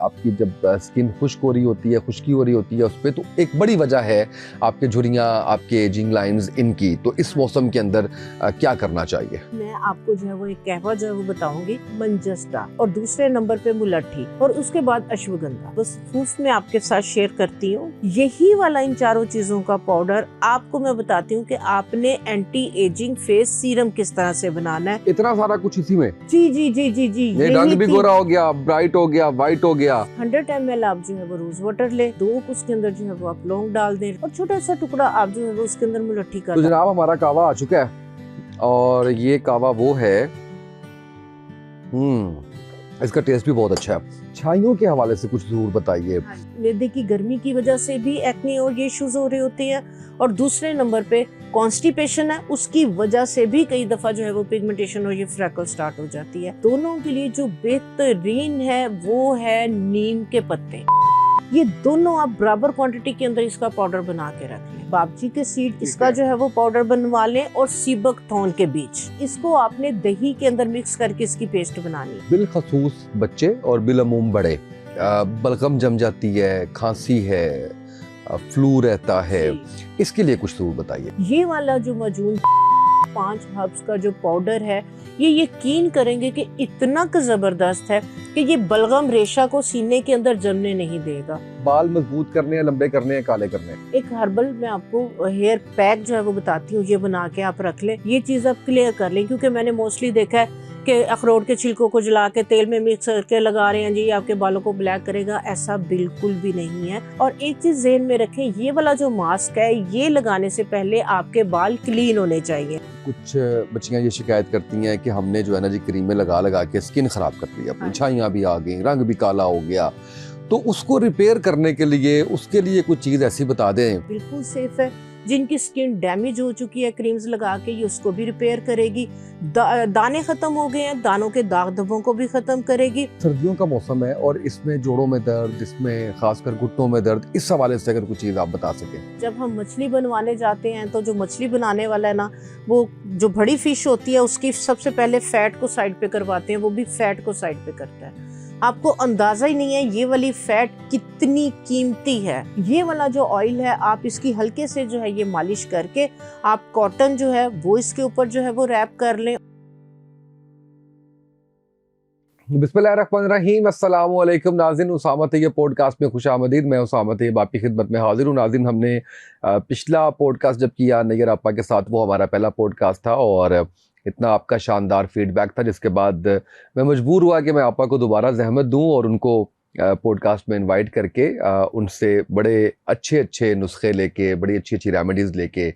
आपकी जब स्किन खुश्क हो रही होती है, खुश्की हो रही होती है उस पे, तो एक बड़ी वजह है आपके झुर्रियाँ, आपके एजिंग लाइंस इनकी। तो इस मौसम के अंदर क्या करना चाहिए? मैं आपको जो है वो एक कहवा जो है वो बताऊंगी, मंजस्टा, और दूसरे नंबर पे मुलट्ठी, और उसके बाद अश्वगंधा। बस प्रूफ में आपके साथ शेयर करती हूँ। यही वाला इन चारों चीजों का पाउडर आपको मैं बताती हूँ कि आपने एंटी एजिंग फेस सीरम किस तरह से बनाना है। इतना सारा कुछ इसी में? जी जी जी जी जी, ये रंग भी गोरा हो गया, ब्राइट हो गया, व्हाइट हो गया। 100 ml आप जो है वो रोज वाटर ले, 2 उसके अंदर जो है वो आप लौंग डाल दें, और छोटा सा टुकड़ा आप जो है वो उसके अंदर मुलट्ठी का। तो जनाब हमारा कावा आ चुका है, और ये कावा वो है, इसका टेस्ट भी बहुत अच्छा है। छाइयों के हवाले से कुछ जरूर बताइए। मैदे की गर्मी की वजह से भी एक्ने और ये इश्यूज हो रहे होते हैं, और दूसरे नंबर पे कॉन्स्टिपेशन है, उसकी वजह से भी कई दफा जो है वो पिगमेंटेशन और ये फ्रैकल स्टार्ट हो जाती है। दोनों के लिए जो बेहतरीन है वो है नीम के पत्ते। ये दोनों आप बराबर क्वांटिटी के अंदर इसका पाउडर बना के रख लें। बाबजी के सीड इसका जो है वो पाउडर बनवा लें, और सीबक थॉर्न के बीज, इसको आपने दही के अंदर मिक्स करके इसकी पेस्ट बनानी है। बिलखसूस बच्चे और बिलअमूम बड़े, बलगम जम जाती है, खांसी है, फ्लू रहता है, इसके लिए कुछ जरूर बताइए। ये वाला जो मौजूद 5 हर्ब्स का जो पाउडर है, ये यकीन करेंगे कि इतना जबरदस्त है कि ये बलगम रेशा को सीने के अंदर जमने नहीं देगा। बाल मजबूत करने हैं, लंबे करने हैं, काले करने हैं? एक हर्बल मैं आपको हेयर पैक जो है वो बताती हूँ, ये बना के आप रख लें। ये चीज आप क्लियर कर लें, क्योंकि मैंने मोस्टली देखा है कि अखरोट के छिलकों को जला के तेल में मिक्स करके लगा रहे हैं जी, आपके बालों को ब्लैक करेगा। ऐसा बिल्कुल भी नहीं है। और एक चीज ज़हन में रखें, ये वाला जो मास्क है, ये लगाने से पहले आपके बाल क्लीन होने चाहिए। कुछ बच्चियां ये शिकायत करती हैं कि हमने जो है ना जी क्रीमें लगा लगा के स्किन खराब कर ली, अपनी छाइयां भी आ गई, रंग भी काला हो गया, तो उसको रिपेयर करने के लिए उसके लिए कुछ चीज ऐसी बता दें। बिल्कुल सेफ है। जिनकी स्किन डैमेज हो चुकी है, क्रीम्स लगा के ये उसको भी रिपेयर करेगी। दाने खत्म हो गए हैं, दानों के दाग धब्बों को भी खत्म करेगी। सर्दियों का मौसम है और इसमें जोड़ों में दर्द, इसमें खासकर घुटनों में दर्द, इस हवाले से अगर कुछ चीज आप बता सकें। जब हम मछली बनवाने जाते हैं तो जो मछली बनाने वाला है ना, वो जो बड़ी फिश होती है उसकी सबसे पहले फैट को साइड पे करवाते हैं, वो भी फैट को साइड पे करता है। आपको अंदाजा ही नहीं है ये वाली फैट कितनी कीमती है। ये वाला जो ऑयल है, आप इसकी हल्के से जो है ये मालिश करके आप कॉटन जो है वो इसके ऊपर जो है वो रैप कर लें। बिस्मिल्लाहिर्रहमानिर्रहीम, अस्सलाम वालेकुम नाज़रीन, उसामा तैयब पॉडकास्ट में खुशामदीद। मैं उसामा तैयब आपकी खिदमत में हाजिर हूँ। नाज़रीन, हमने पिछला पॉडकास्ट जब किया नैयर आपा के साथ, वो हमारा पहला पॉडकास्ट था और इतना आपका शानदार फीडबैक था, जिसके बाद मैं मजबूर हुआ कि मैं आपा को दोबारा ज़हमत दूँ और उनको पॉडकास्ट में इनवाइट करके उनसे बड़े अच्छे अच्छे नुस्खे लेके, बड़ी अच्छी अच्छी रेमेडीज़ लेके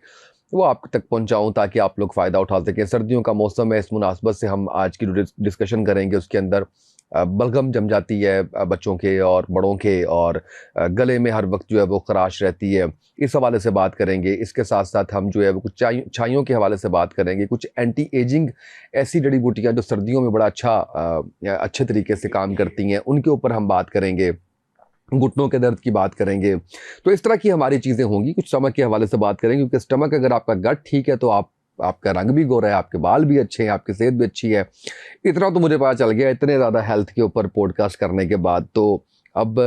वो आप तक पहुंचाऊं, ताकि आप लोग फ़ायदा उठा सकें। सर्दियों का मौसम है, इस मुनासबत से हम आज की जो डिस्कशन करेंगे उसके अंदर बलगम जम जाती है बच्चों के और बड़ों के, और गले में हर वक्त जो है वो खराश रहती है, इस हवाले से बात करेंगे। इसके साथ साथ हम जो है वो कुछ छाइयों के हवाले से बात करेंगे, कुछ एंटी एजिंग ऐसी जड़ी बूटियाँ जो सर्दियों में बड़ा अच्छे तरीके से काम करती हैं, उनके ऊपर हम बात करेंगे। घुटनों के दर्द की बात करेंगे। तो इस तरह की हमारी चीज़ें होंगी। कुछ स्टमक के हवाले से बात करेंगे, क्योंकि स्टमक अगर आपका गट ठीक है तो आपका रंग भी गोरा है, आपके बाल भी अच्छे हैं, आपकी सेहत भी अच्छी है। इतना तो मुझे पता चल गया इतने ज़्यादा हेल्थ के ऊपर पॉडकास्ट करने के बाद। तो अब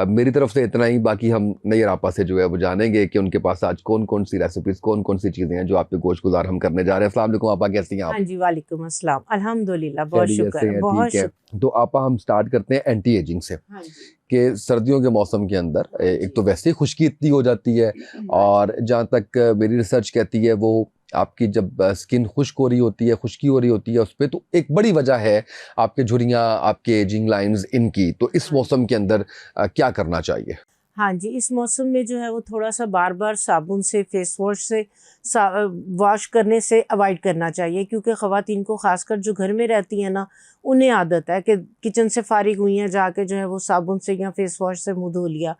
मेरी तरफ से इतना ही। बाकी हम नैयर आपा से जो है वो जानेंगे कि उनके पास आज कौन कौन सी रेसिपीज़, कौन कौन सी चीज़ें हैं जो आपके गोश गुजार हम करने जा रहे हैं। अस्सलाम वालेकुम आपा, कैसी हैं आप? हाँ जी, वालेकुम अस्सलाम, अल्हम्दुलिल्लाह, बहुत शुक्र, बहुत ठीक है। शुक्र। तो आपा हम स्टार्ट करते हैं एंटी एजिंग से। हाँ जी। कि सर्दियों के मौसम के अंदर एक तो वैसे ही खुश्की इतनी हो जाती है, और जहाँ तक मेरी रिसर्च कहती है, वो आपकी जब स्किन खुश्क हो रही होती है, खुश्की हो रही होती है उस पे, तो एक बड़ी वजह है आपके झुर्रियाँ, आपके एजिंग लाइंस इनकी। तो इस मौसम के अंदर क्या करना चाहिए? हाँ जी, इस मौसम में जो है वो थोड़ा सा बार बार साबुन से, फेस वॉश से वॉश करने से अवॉइड करना चाहिए, क्योंकि ख़वातीन को ख़ासकर जो घर में रहती हैं ना, उन्हें आदत है कि किचन से फारिग हुई हैं, जाके जो है वो साबुन से या फेस वॉश से मुंह धो लिया।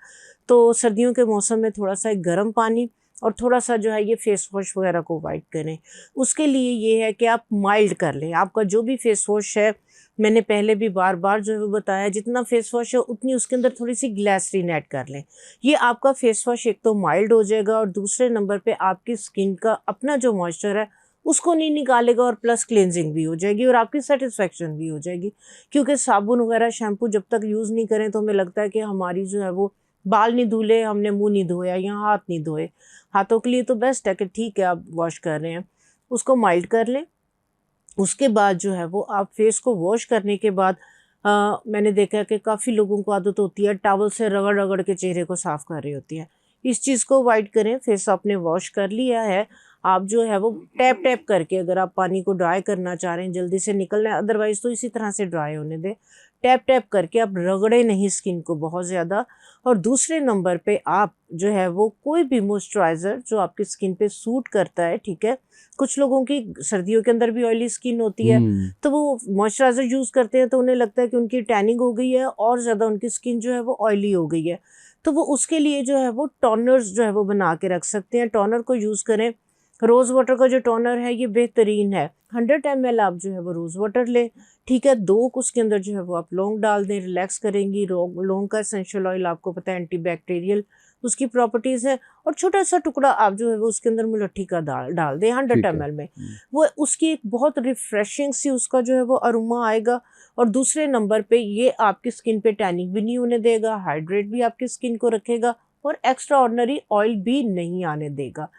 तो सर्दियों के मौसम में थोड़ा सा गर्म पानी और थोड़ा सा जो है ये फेस वॉश वगैरह को अवॉइड करें। उसके लिए ये है कि आप माइल्ड कर लें। आपका जो भी फेस वॉश है, मैंने पहले भी बार बार जो है वो बताया, जितना फेस वॉश है उतनी उसके अंदर थोड़ी सी ग्लिसरीन ऐड कर लें। ये आपका फेस वॉश एक तो माइल्ड हो जाएगा, और दूसरे नंबर पे आपकी स्किन का अपना जो मॉइस्चर है उसको नहीं निकालेगा और प्लस क्लेंजिंग भी हो जाएगी और आपकी सेटिस्फेक्शन भी हो जाएगी। क्योंकि साबुन वगैरह शैम्पू जब तक यूज़ नहीं करें तो हमें लगता है कि हमारी जो है वो बाल नहीं धुले, हमने मुंह नहीं धोया या हाथ नहीं धोए। हाथों के लिए तो बेस्ट है कि ठीक है आप वॉश कर रहे हैं, उसको माइल्ड कर लें। उसके बाद जो है वो आप फेस को वॉश करने के बाद मैंने देखा है कि काफ़ी लोगों को आदत होती है टॉवल से रगड़ रगड़ के चेहरे को साफ़ कर रही होती है। इस चीज़ को अवॉइड करें। फेस आपने वॉश कर लिया है, आप जो है वो टैप टैप करके, अगर आप पानी को ड्राई करना चाह रहे हैं, जल्दी से निकलना है, अदरवाइज़ तो इसी तरह से ड्राई होने दें। टैप टैप करके आप रगड़े नहीं स्किन को बहुत ज़्यादा। और दूसरे नंबर पे आप जो है वो कोई भी मॉइस्चराइज़र जो आपकी स्किन पे सूट करता है, ठीक है। कुछ लोगों की सर्दियों के अंदर भी ऑयली स्किन होती है, तो वो मॉइस्चराइज़र यूज़ करते हैं तो उन्हें लगता है कि उनकी टैनिंग हो गई है और ज़्यादा उनकी स्किन जो है वो ऑयली हो गई है। तो वो उसके लिए जो है वो टोनर्स जो है वो बना के रख सकते हैं। टोनर को यूज़ करें। रोज़ वाटर का जो टोनर है ये बेहतरीन है। 100 ml आप जो है वो रोज़ वाटर लें, ठीक है। 2 उसके अंदर जो है वो आप लौंग डाल दें, रिलैक्स करेंगी। लौंग का एसेंशियल ऑयल आपको पता है एंटीबैक्टीरियल उसकी प्रॉपर्टीज़ है। और छोटा सा टुकड़ा आप जो है वो उसके अंदर मुलट्ठी का डाल दें 100 ml में। वो उसकी एक बहुत रिफ्रेशिंग सी उसका जो है वो अरोमा आएगा। और दूसरे नंबर पे ये आपकी स्किन पे टैनिंग भी नहीं होने देगा, हाइड्रेट भी आपकी स्किन को रखेगा और एक्स्ट्रा ऑर्डिनरी ऑयल भी नहीं आने देगा।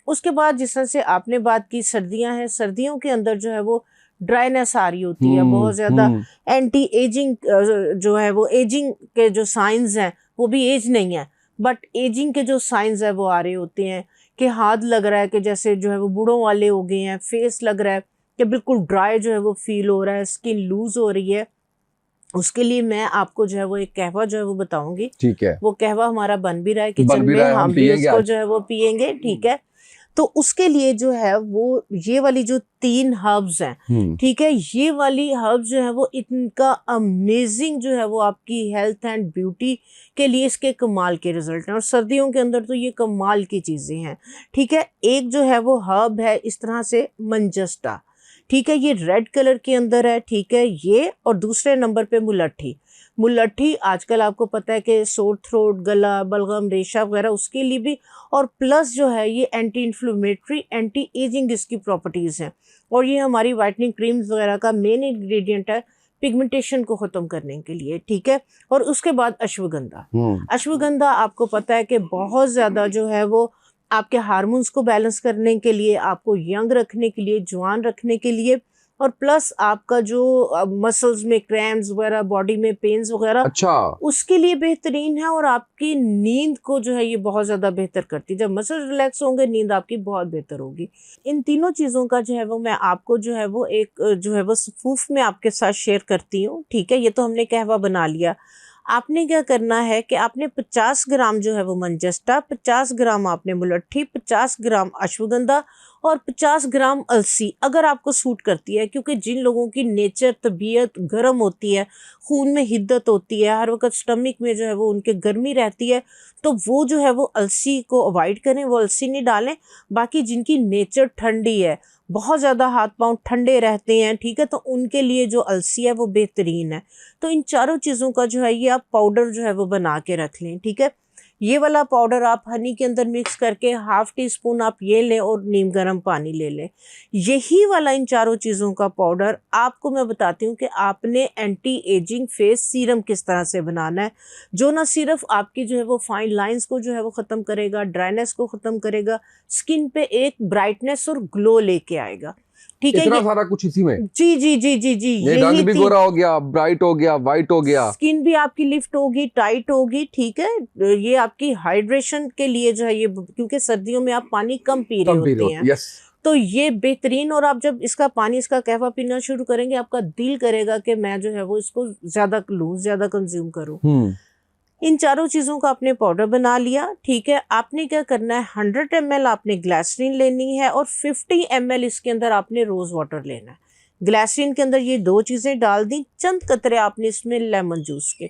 उसके बाद जिस तरह से आपने बात की, सर्दियां हैं, सर्दियों के अंदर जो है वो ड्राइनेस आ रही होती है बहुत ज़्यादा। एंटी एजिंग जो है वो एजिंग के जो साइंस हैं, वो भी एज नहीं है बट एजिंग के जो साइंस है वो आ रहे होते हैं कि हाथ लग रहा है कि जैसे जो है वो बूढ़ों वाले हो गए हैं। फेस लग रहा है कि बिल्कुल ड्राई जो है वो फील हो रहा है, स्किन लूज हो रही है। उसके लिए मैं आपको जो है वो एक कहवा जो है वो बताऊंगी। ठीक है। वो कहवा हमारा बन भी रहा है किचन बन भी में, रहा है, हम भी पिएंगे उसको आज। जो है वो पिएंगे, ठीक है। तो उसके लिए जो है वो ये वाली जो 3 हर्ब्स हैं, ठीक है, ये वाली हर्ब्स जो है वो इनका अमेजिंग जो है वो आपकी हेल्थ एंड ब्यूटी के लिए इसके कमाल के रिजल्ट हैं। और सर्दियों के अंदर तो ये कमाल की चीज़ें हैं, ठीक है। एक जो है वो हर्ब है इस तरह से मंजस्टा, ठीक है, ये रेड कलर के अंदर है, ठीक है ये। और दूसरे नंबर पे मुलट्ठी। मुलट्ठी आजकल आपको पता है कि सोर थ्रोट, गला, बलगम, रेशा वगैरह उसके लिए भी, और प्लस जो है ये एंटी इन्फ्लेमेटरी, एंटी एजिंग इसकी प्रॉपर्टीज़ हैं। और ये हमारी वाइटनिंग क्रीम्स वगैरह का मेन इंग्रेडिएंट है पिगमेंटेशन को ख़त्म करने के लिए, ठीक है। और उसके बाद अश्वगंधा। अश्वगंधा आपको पता है कि बहुत ज़्यादा जो है वो आपके हार्मोन्स को बैलेंस करने के लिए, आपको यंग रखने के लिए, जवान रखने के लिए, और प्लस आपका जो मसल्स में क्रैम्प्स वगैरह, बॉडी में पेन्स वगैरह, अच्छा, उसके लिए बेहतरीन है। और आपकी नींद को जो है ये बहुत ज़्यादा बेहतर करती है। जब मसल रिलैक्स होंगे नींद आपकी बहुत बेहतर होगी। इन तीनों चीज़ों का जो है वो मैं आपको जो है वो एक जो है वो सफूफ में आपके साथ शेयर करती हूँ, ठीक है। ये तो हमने कहवा बना लिया। आपने क्या करना है कि आपने 50 ग्राम जो है वो मंजस्टा, 50 ग्राम आपने मुलट्ठी, 50 ग्राम अश्वगंधा और 50 ग्राम अलसी, अगर आपको सूट करती है। क्योंकि जिन लोगों की नेचर तबीयत गर्म होती है, खून में हिद्दत होती है, हर वक्त स्टमक में जो है वो उनके गर्मी रहती है, तो वो जो है वो अलसी को अवॉइड करें, वो अलसी नहीं डालें। बाकी जिनकी नेचर ठंडी है, बहुत ज़्यादा हाथ पांव ठंडे रहते हैं, ठीक है, तो उनके लिए जो अलसी है वो बेहतरीन है। तो इन चारों चीज़ों का जो है ये आप पाउडर जो है वो बना के रख लें, ठीक है। ये वाला पाउडर आप हनी के अंदर मिक्स करके 1/2 टीस्पून आप ये लें और नीम गर्म पानी ले लें। यही वाला इन चारों चीज़ों का पाउडर आपको मैं बताती हूँ कि आपने एंटी एजिंग फेस सीरम किस तरह से बनाना है, जो ना सिर्फ आपकी जो है वो फाइन लाइंस को जो है वो ख़त्म करेगा, ड्राइनेस को ख़त्म करेगा, स्किन पे एक ब्राइटनेस और ग्लो लेके आएगा, ठीक है। इतना ये सारा कुछ इसी में? जी जी जी जी जी, ये रंग भी गोरा हो गया, ब्राइट हो गया, वाइट हो गया, स्किन भी आपकी लिफ्ट होगी, टाइट होगी, ठीक है। ये आपकी हाइड्रेशन के लिए जो है ये, क्योंकि सर्दियों में आप पानी कम पी रहे होते हैं, यस। तो ये बेहतरीन। और आप जब इसका पानी, इसका कहवा पीना शुरू करेंगे, आपका दिल करेगा कि मैं जो है वो इसको ज़्यादा लूँ, ज़्यादा कंज्यूम करूँ। इन चारों चीज़ों का आपने पाउडर बना लिया, ठीक है। आपने क्या करना है, 100 ml आपने ग्लिसरीन लेनी है और 50 ml इसके अंदर आपने रोज़ वाटर लेना है। ग्लिसरीन के अंदर ये 2 चीज़ें डाल दी, चंद कतरे आपने इसमें लेमन जूस के।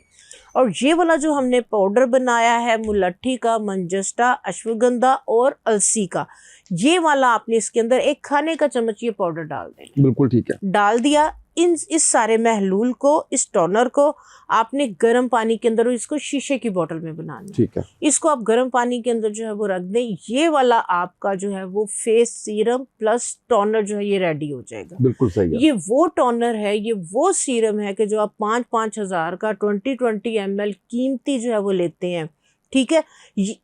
और ये वाला जो हमने पाउडर बनाया है मुलट्ठी का, मंजस्टा, अश्वगंधा और अलसी का, ये वाला आपने इसके अंदर 1 खाने का चम्मच ये पाउडर डाल देना। बिल्कुल ठीक है। डाल दिया, इस सारे महलूल को, इस टोनर को आपने गर्म पानी के अंदर, इसको शीशे की बोतल में बनाना है। ठीक है। इसको आप गर्म पानी के अंदर जो है वो रख दें। ये वाला आपका जो है वो फेस सीरम प्लस टोनर जो है ये रेडी हो जाएगा। बिल्कुल सही है। ये वो टोनर है, ये वो सीरम है कि जो आप 5-5 हज़ार का 20-20 ml कीमती जो है वो लेते हैं, ठीक है।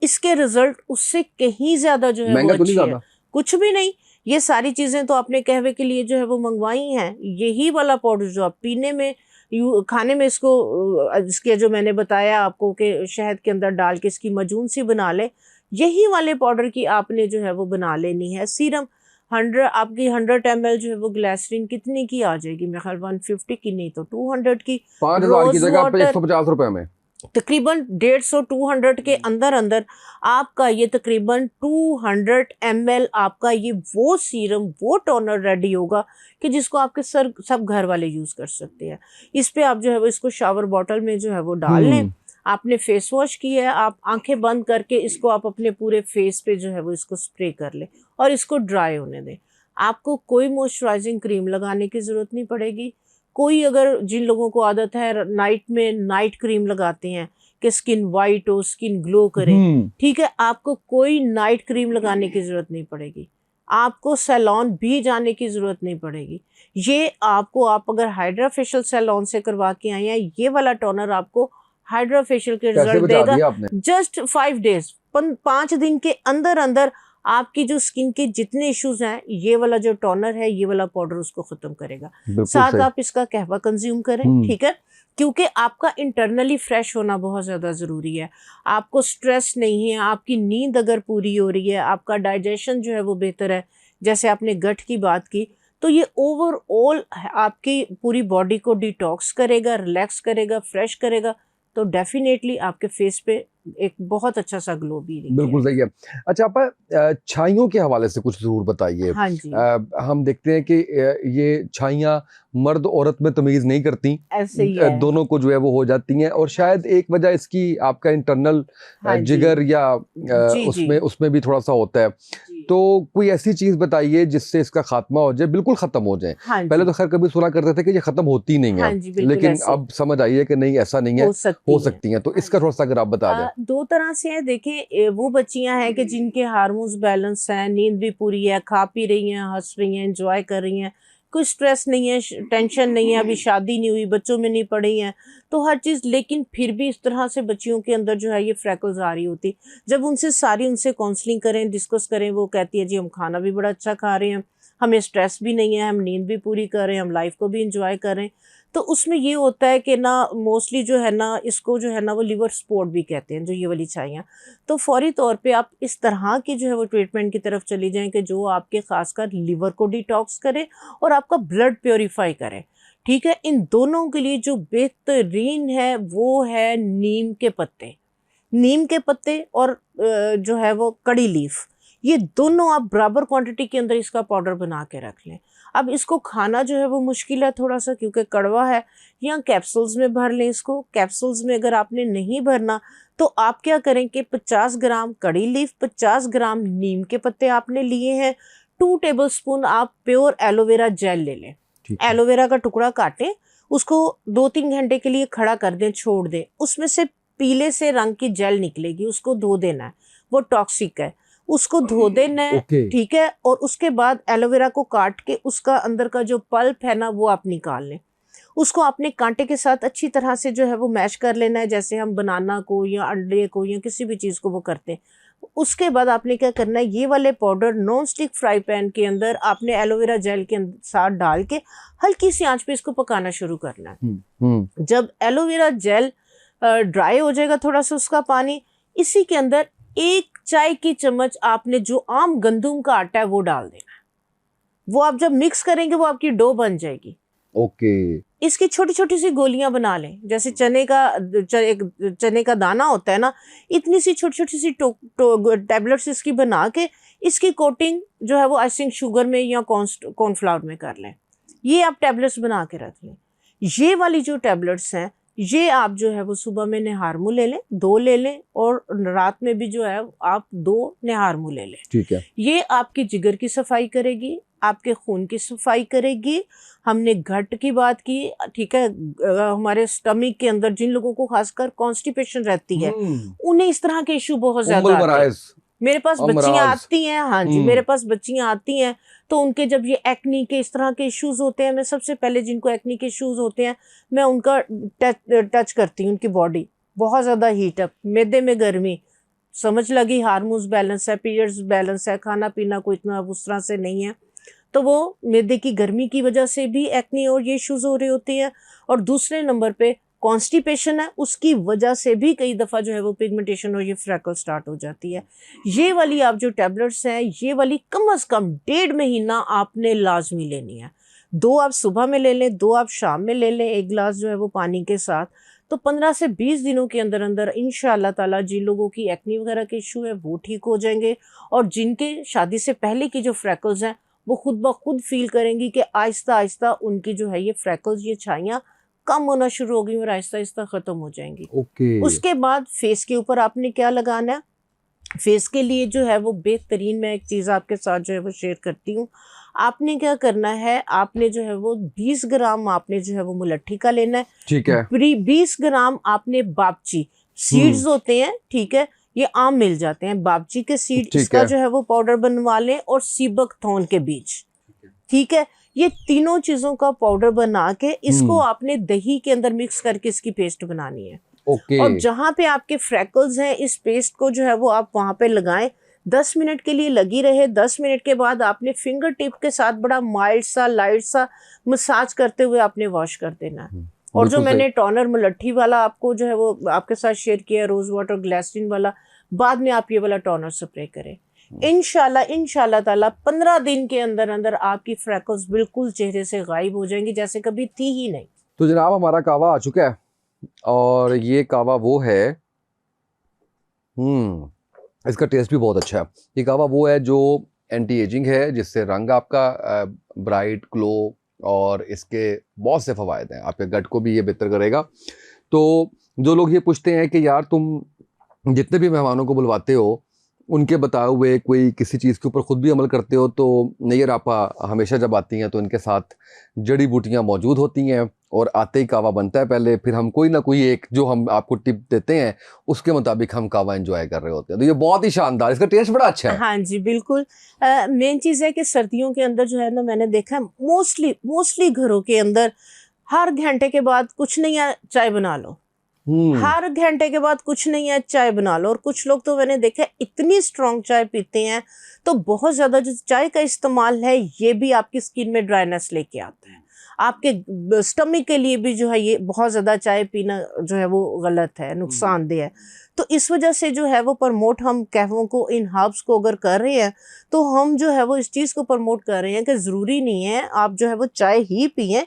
इसके रिजल्ट उससे कहीं ज्यादा जो है वो महंगा तो नहीं अच्छे हैं। ज्यादा? कुछ भी नहीं। ये सारी चीजें तो आपने कहवे के लिए जो है वो मंगवाई हैं। यही वाला पाउडर जो आप पीने में, खाने में इसको, इसके जो मैंने बताया आपको कि शहद के अंदर डाल के इसकी मजून सी बना ले, यही वाले पाउडर की आपने जो है वो बना लेनी है सीरम। 100 आपकी 100 ml जो है वो ग्लिसरीन कितने की आ जाएगी? मेरे ख्याल 150 की नहीं तो 200 की। 5,000 की जगह वाटर 150 रुपए में तकरीबन 150-200 के अंदर अंदर आपका ये तकरीबन 200 ml आपका ये वो सीरम, वो टोनर रेडी होगा कि जिसको आपके सब घर वाले यूज़ कर सकते हैं। इस पे आप जो है वो इसको शावर बॉटल में जो है वो डाल लें। आपने फेस वॉश किया है, आप आंखें बंद करके इसको आप अपने पूरे फेस पे जो है वो इसको स्प्रे कर लें और इसको ड्राई होने दें। आपको कोई मॉइस्चराइजिंग क्रीम लगाने की ज़रूरत नहीं पड़ेगी। कोई अगर जिन लोगों को आदत है नाइट में नाइट क्रीम लगाते हैं कि स्किन वाइट हो, स्किन ग्लो करे, ठीक है, आपको कोई नाइट क्रीम लगाने की ज़रूरत नहीं पड़ेगी। आपको सैलून भी जाने की ज़रूरत नहीं पड़ेगी। ये आपको, आप अगर हाइड्रा फेशियल सैलून से करवा के आए हैं, ये वाला टोनर आपको हाइड्रा फेशियल के रिजल्ट देगा। जस्ट 5 डेज, 5 दिन के अंदर अंदर आपकी जो स्किन के जितने इश्यूज हैं, ये वाला जो टोनर है, ये वाला पाउडर उसको खत्म करेगा। साथ आप इसका कहवा कंज्यूम करें, ठीक है, क्योंकि आपका इंटरनली फ्रेश होना बहुत ज़्यादा ज़रूरी है। आपको स्ट्रेस नहीं है, आपकी नींद अगर पूरी हो रही है, आपका डाइजेशन जो है वो बेहतर है, जैसे आपने गट की बात की, तो ये ओवरऑल आपकी पूरी बॉडी को डिटॉक्स करेगा, रिलैक्स करेगा, फ्रेश करेगा, तो डेफिनेटली आपके फेस पे एक बहुत अच्छा सा ग्लो भी दिखेगा। बिल्कुल सही है। अच्छा आप छाइयों के हवाले से कुछ जरूर बताइए। हाँ जी। हम देखते हैं कि ये छाइयाँ मर्द औरत में तमीज़ नहीं करती, ऐसे ही है। दोनों को जो है वो हो जाती हैं, और शायद एक वजह इसकी आपका इंटरनल जिगर या उसमें भी थोड़ा सा होता है। तो कोई ऐसी चीज बताइए जिससे इसका खात्मा हो जाए, बिल्कुल खत्म हो जाए। पहले तो खैर कभी सुना करते थे कि ये खत्म होती नहीं है, लेकिन अब समझ आई है कि नहीं, ऐसा नहीं है, हो सकती हैं। तो इसका थोड़ा सा अगर आप बता दें। 2 तरह से है। देखिए, वो बच्चियां हैं कि जिनके हार्मोन्स बैलेंस हैं, नींद भी पूरी है, खा पी रही हैं, हंस रही हैं, एंजॉय कर रही हैं, कोई स्ट्रेस नहीं है, टेंशन नहीं है, अभी शादी नहीं हुई, बच्चों में नहीं पड़ी हैं, तो हर चीज़, लेकिन फिर भी इस तरह से बच्चियों के अंदर जो है ये फ्रैकल्स आ रही होती। जब उनसे काउंसलिंग करें, डिस्कस करें, वो कहती है जी हम खाना भी बड़ा अच्छा खा रहे हैं, हमें स्ट्रेस भी नहीं है, हम नींद भी पूरी कर रहे हैं, हम लाइफ को भी इंजॉय कर रहे हैं। तो उसमें ये होता है कि ना मोस्टली जो है ना, इसको जो है ना वो लिवर सपोर्ट भी कहते हैं, जो ये वाली छाइयाँ। तो फौरी तौर पे आप इस तरह की जो है वो ट्रीटमेंट की तरफ चली जाएं कि जो आपके खासकर लिवर को डिटॉक्स करे और आपका ब्लड प्योरीफाई करे, ठीक है। इन दोनों के लिए जो बेहतरीन है वो है नीम के पत्ते। नीम के पत्ते और जो है वो कड़ी लीफ, ये दोनों आप बराबर क्वांटिटी के अंदर इसका पाउडर बना के रख लें। अब इसको खाना जो है वो मुश्किल है थोड़ा सा, क्योंकि कड़वा है, या कैप्सूल्स में भर लें इसको। कैप्सूल्स में अगर आपने नहीं भरना तो आप क्या करें कि 50 ग्राम कड़ी लीफ, 50 ग्राम नीम के पत्ते आपने लिए हैं, 2 टेबलस्पून आप प्योर एलोवेरा जेल ले लें। एलोवेरा का टुकड़ा काटें, उसको 2-3 घंटे के लिए खड़ा कर दें, छोड़ दें, उसमें से पीले से रंग की जेल निकलेगी, उसको धो देना है, वो टॉक्सिक है, उसको धो देना है, ठीक है। और उसके बाद एलोवेरा को काट के उसका अंदर का जो पल्प है ना वो आप निकाल लें। उसको आपने कांटे के साथ अच्छी तरह से जो है वो मैश कर लेना है, जैसे हम बनाना को या अंडे को या किसी भी चीज़ को वो करते हैं। उसके बाद आपने क्या करना है, ये वाले powder non stick fry pan के अंदर आपने एलोवेरा जेल के साथ डाल के हल्की सी आंच पे इसको पकाना शुरू करना है। जब एलोवेरा जेल ड्राई हो जाएगा थोड़ा सा उसका पानी, इसी के अंदर 1 चाय की चम्मच आपने जो आम गंदुम का आटा है वो डाल देना है। वो आप जब मिक्स करेंगे वो आपकी डो बन जाएगी। इसकी छोटी छोटी सी गोलियां बना लें, जैसे चने का दाना होता है ना, इतनी सी छोटी छोटी सी टैबलेट्स इसकी बना के इसकी कोटिंग जो है वो आइसिंग शुगर में या कॉर्नफ्लावर में कर लें। ये आप टैबलेट्स बना के रख लें। ये वाली जो टैबलेट्स हैं ये आप जो है वो सुबह में निहार मुँह ले लें, 2 ले लें, और रात में भी जो है आप 2 निहार मुँह ले लें। ठीक है। ये आपकी जिगर की सफाई करेगी, आपके खून की सफाई करेगी। हमने गट की बात की, ठीक है। हमारे स्टमक के अंदर जिन लोगों को खासकर कॉन्स्टिपेशन रहती है, उन्हें इस तरह के इशू बहुत ज्यादा आते हैं। मेरे पास बच्चियां आती हैं, हाँ जी, मेरे पास बच्चियां आती हैं, तो उनके जब ये एक्नी के इस तरह के इश्यूज होते हैं, मैं सबसे पहले जिनको एक्नी के इश्यूज होते हैं, मैं उनका टच करती हूँ, उनकी बॉडी बहुत ज़्यादा हीट अप, मैदे में गर्मी, समझ लगी हार्मोन्स बैलेंस है, पीरियड्स बैलेंस है, खाना पीना कोई इतना उस तरह से नहीं है, तो वो मैदे की गर्मी की वजह से भी एक्नी और ये इश्यूज हो रही होती हैं। और दूसरे नंबर पे कॉन्स्टिपेशन है, उसकी वजह से भी कई दफ़ा जो है वो पिगमेंटेशन और ये फ्रैकल स्टार्ट हो जाती है। ये वाली आप जो टैबलेट्स हैं, ये वाली कम से कम 1.5 महीना आपने लाजमी लेनी है। 2 आप सुबह में ले लें, 2 आप शाम में ले लें, 1 गिलास जो है वो पानी के साथ। तो 15 से 20 दिनों के अंदर अंदर इंशाअल्लाह ताला जिन लोगों की एक्नी वगैरह के इशू है वो ठीक हो जाएंगे, और जिनके शादी से पहले की जो फ्रैकल्स हैं वो खुद ब खुद फील करेंगी कि आहिस्ता आहिस्ता उनकी जो है ये फ्रैकल्स, ये छाइयाँ कम होना शुरू हो गई और आहिस्ता आहिस्ता ख़त्म हो जाएंगी। ओके। उसके बाद फेस के ऊपर आपने क्या लगाना है? फेस के लिए जो है वो बेहतरीन, मैं एक चीज़ आपके साथ जो है वो शेयर करती हूँ। आपने क्या करना है, आपने जो है वो 20 ग्राम आपने जो है वो मुलट्ठी का लेना है। ठीक है। 20 ग्राम आपने बापची सीड्स होते हैं, ठीक है, ये आम मिल जाते हैं, बापची के सीड, इसका जो है वो पाउडर बनवा लें, और सीबक थॉर्न के बीज, ठीक है। ये तीनों चीजों का पाउडर बना के इसको आपने दही के अंदर मिक्स करके इसकी पेस्ट बनानी है। ओके। और जहाँ पे आपके फ्रैकल्स हैं, इस पेस्ट को जो है वो आप वहां पे लगाएं, 10 मिनट के लिए लगी रहे। 10 मिनट के बाद आपने फिंगर टिप के साथ बड़ा माइल्ड सा, लाइट सा मसाज करते हुए आपने वॉश कर देना है। और जो मैंने टोनर मुलट्ठी वाला आपको जो है वो आपके साथ शेयर किया, रोज वाटर ग्लिसरीन वाला, बाद में आप ये वाला टोनर स्प्रे करें। इंशाल्लाह ताला 15 दिन के अंदर अंदर आपकी फ्रैकल्स बिल्कुल चेहरे से गायब हो जाएंगी, जैसे कभी थी ही नहीं। तो जनाब हमारा कावा आ चुका है, और ये कावा वो है, इसका टेस्ट भी बहुत अच्छा है। ये कावा वो है जो एंटी एजिंग है, जिससे रंग आपका ब्राइट ग्लो, और इसके बहुत से फ़वायद हैं। आपके गट को भी ये बेहतर करेगा। तो जो लोग ये पूछते हैं कि यार तुम जितने भी मेहमानों को बुलवाते हो, उनके बताए हुए कोई किसी चीज़ के ऊपर ख़ुद भी अमल करते हो, तो नैयर आपा हमेशा जब आती हैं तो इनके साथ जड़ी बूटियाँ मौजूद होती हैं, और आते ही कावा बनता है पहले, फिर हम कोई ना कोई एक जो हम आपको टिप देते हैं उसके मुताबिक हम कावा एंजॉय कर रहे होते हैं। तो ये बहुत ही शानदार, इसका टेस्ट बड़ा अच्छा है। हाँ जी बिल्कुल। मेन चीज़ है कि सर्दियों के अंदर जो है ना, मैंने देखा है मोस्टली घरों के अंदर हर घंटे के बाद कुछ नहीं है चाय बना लो, हर घंटे के बाद कुछ नहीं है चाय बना लो। और कुछ लोग तो मैंने देखा इतनी स्ट्रॉन्ग चाय पीते हैं, तो बहुत ज़्यादा जो चाय का इस्तेमाल है ये भी आपकी स्किन में ड्राइनेस लेके आता है। आपके स्टमक के लिए भी जो है ये बहुत ज़्यादा चाय पीना जो है वो गलत है, नुकसानदेह है। तो इस वजह से जो है वो प्रमोट हम कहवों को, इन हर्ब्स को अगर कर रहे हैं, तो हम जो है वो इस चीज़ को प्रमोट कर रहे हैं कि ज़रूरी नहीं है आप जो है वो चाय ही पिएं।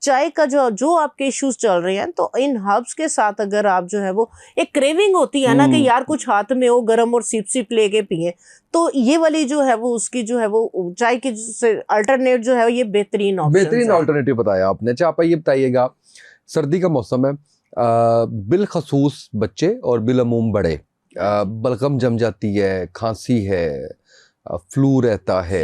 चाय का जो आपके इश्यूज चल रहे हैं, तो इन हर्ब्स के साथ अगर आप जो है वो, एक क्रेविंग होती है ना कि यार कुछ हाथ में हो गरम और सिप लेके पिए, तो ये वाली जो है वो उसकी जो है वो चाय की अल्टरनेट जो है ये बेहतरीन अल्टरनेटिव बताया आपने। अच्छा आप ये बताइएगा, सर्दी का मौसम है, बिलखसूस बच्चे और बिलअमूम बड़े, बलगम जम जाती है, खांसी है, फ्लू रहता है,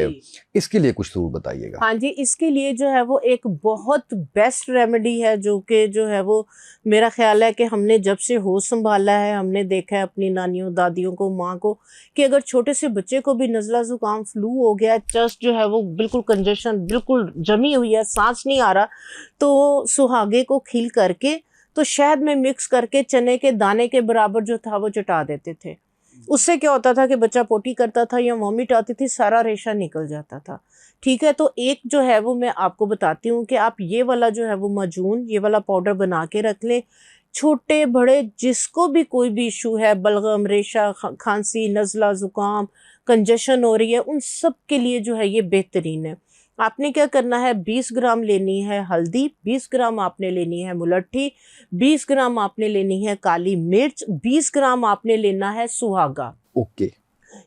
इसके लिए कुछ जरूर बताइएगा। हाँ जी, इसके लिए जो है वो एक बहुत बेस्ट रेमेडी है, जो कि जो है वो मेरा ख्याल है कि हमने जब से होश संभाला है, हमने देखा है अपनी नानियों, दादियों को, माँ को, कि अगर छोटे से बच्चे को भी नज़ला ज़ुकाम, फ्लू हो गया, चेस्ट जो है वो बिल्कुल कंजेशन बिल्कुल जमी हुई है, सांस नहीं आ रहा, तो सुहागे को खील करके तो शहद में मिक्स करके चने के दाने के बराबर जो था वो चटा देते थे। उससे क्या होता था कि बच्चा पोटी करता था या वॉमिट आती थी, सारा रेशा निकल जाता था। ठीक है, तो एक जो है वो मैं आपको बताती हूँ कि आप ये वाला जो है वो माजून, ये वाला पाउडर बना के रख लें। छोटे बड़े जिसको भी कोई भी इशू है, बलगम, रेशा, खांसी, नज़ला ज़ुकाम, कंजेशन हो रही है, उन सब के लिए जो है ये बेहतरीन है। आपने क्या करना है, 20 ग्राम लेनी है हल्दी, 20 ग्राम आपने लेनी है मुलट्ठी, 20 ग्राम आपने लेनी है काली मिर्च, 20 ग्राम आपने लेना है सुहागा। ओके।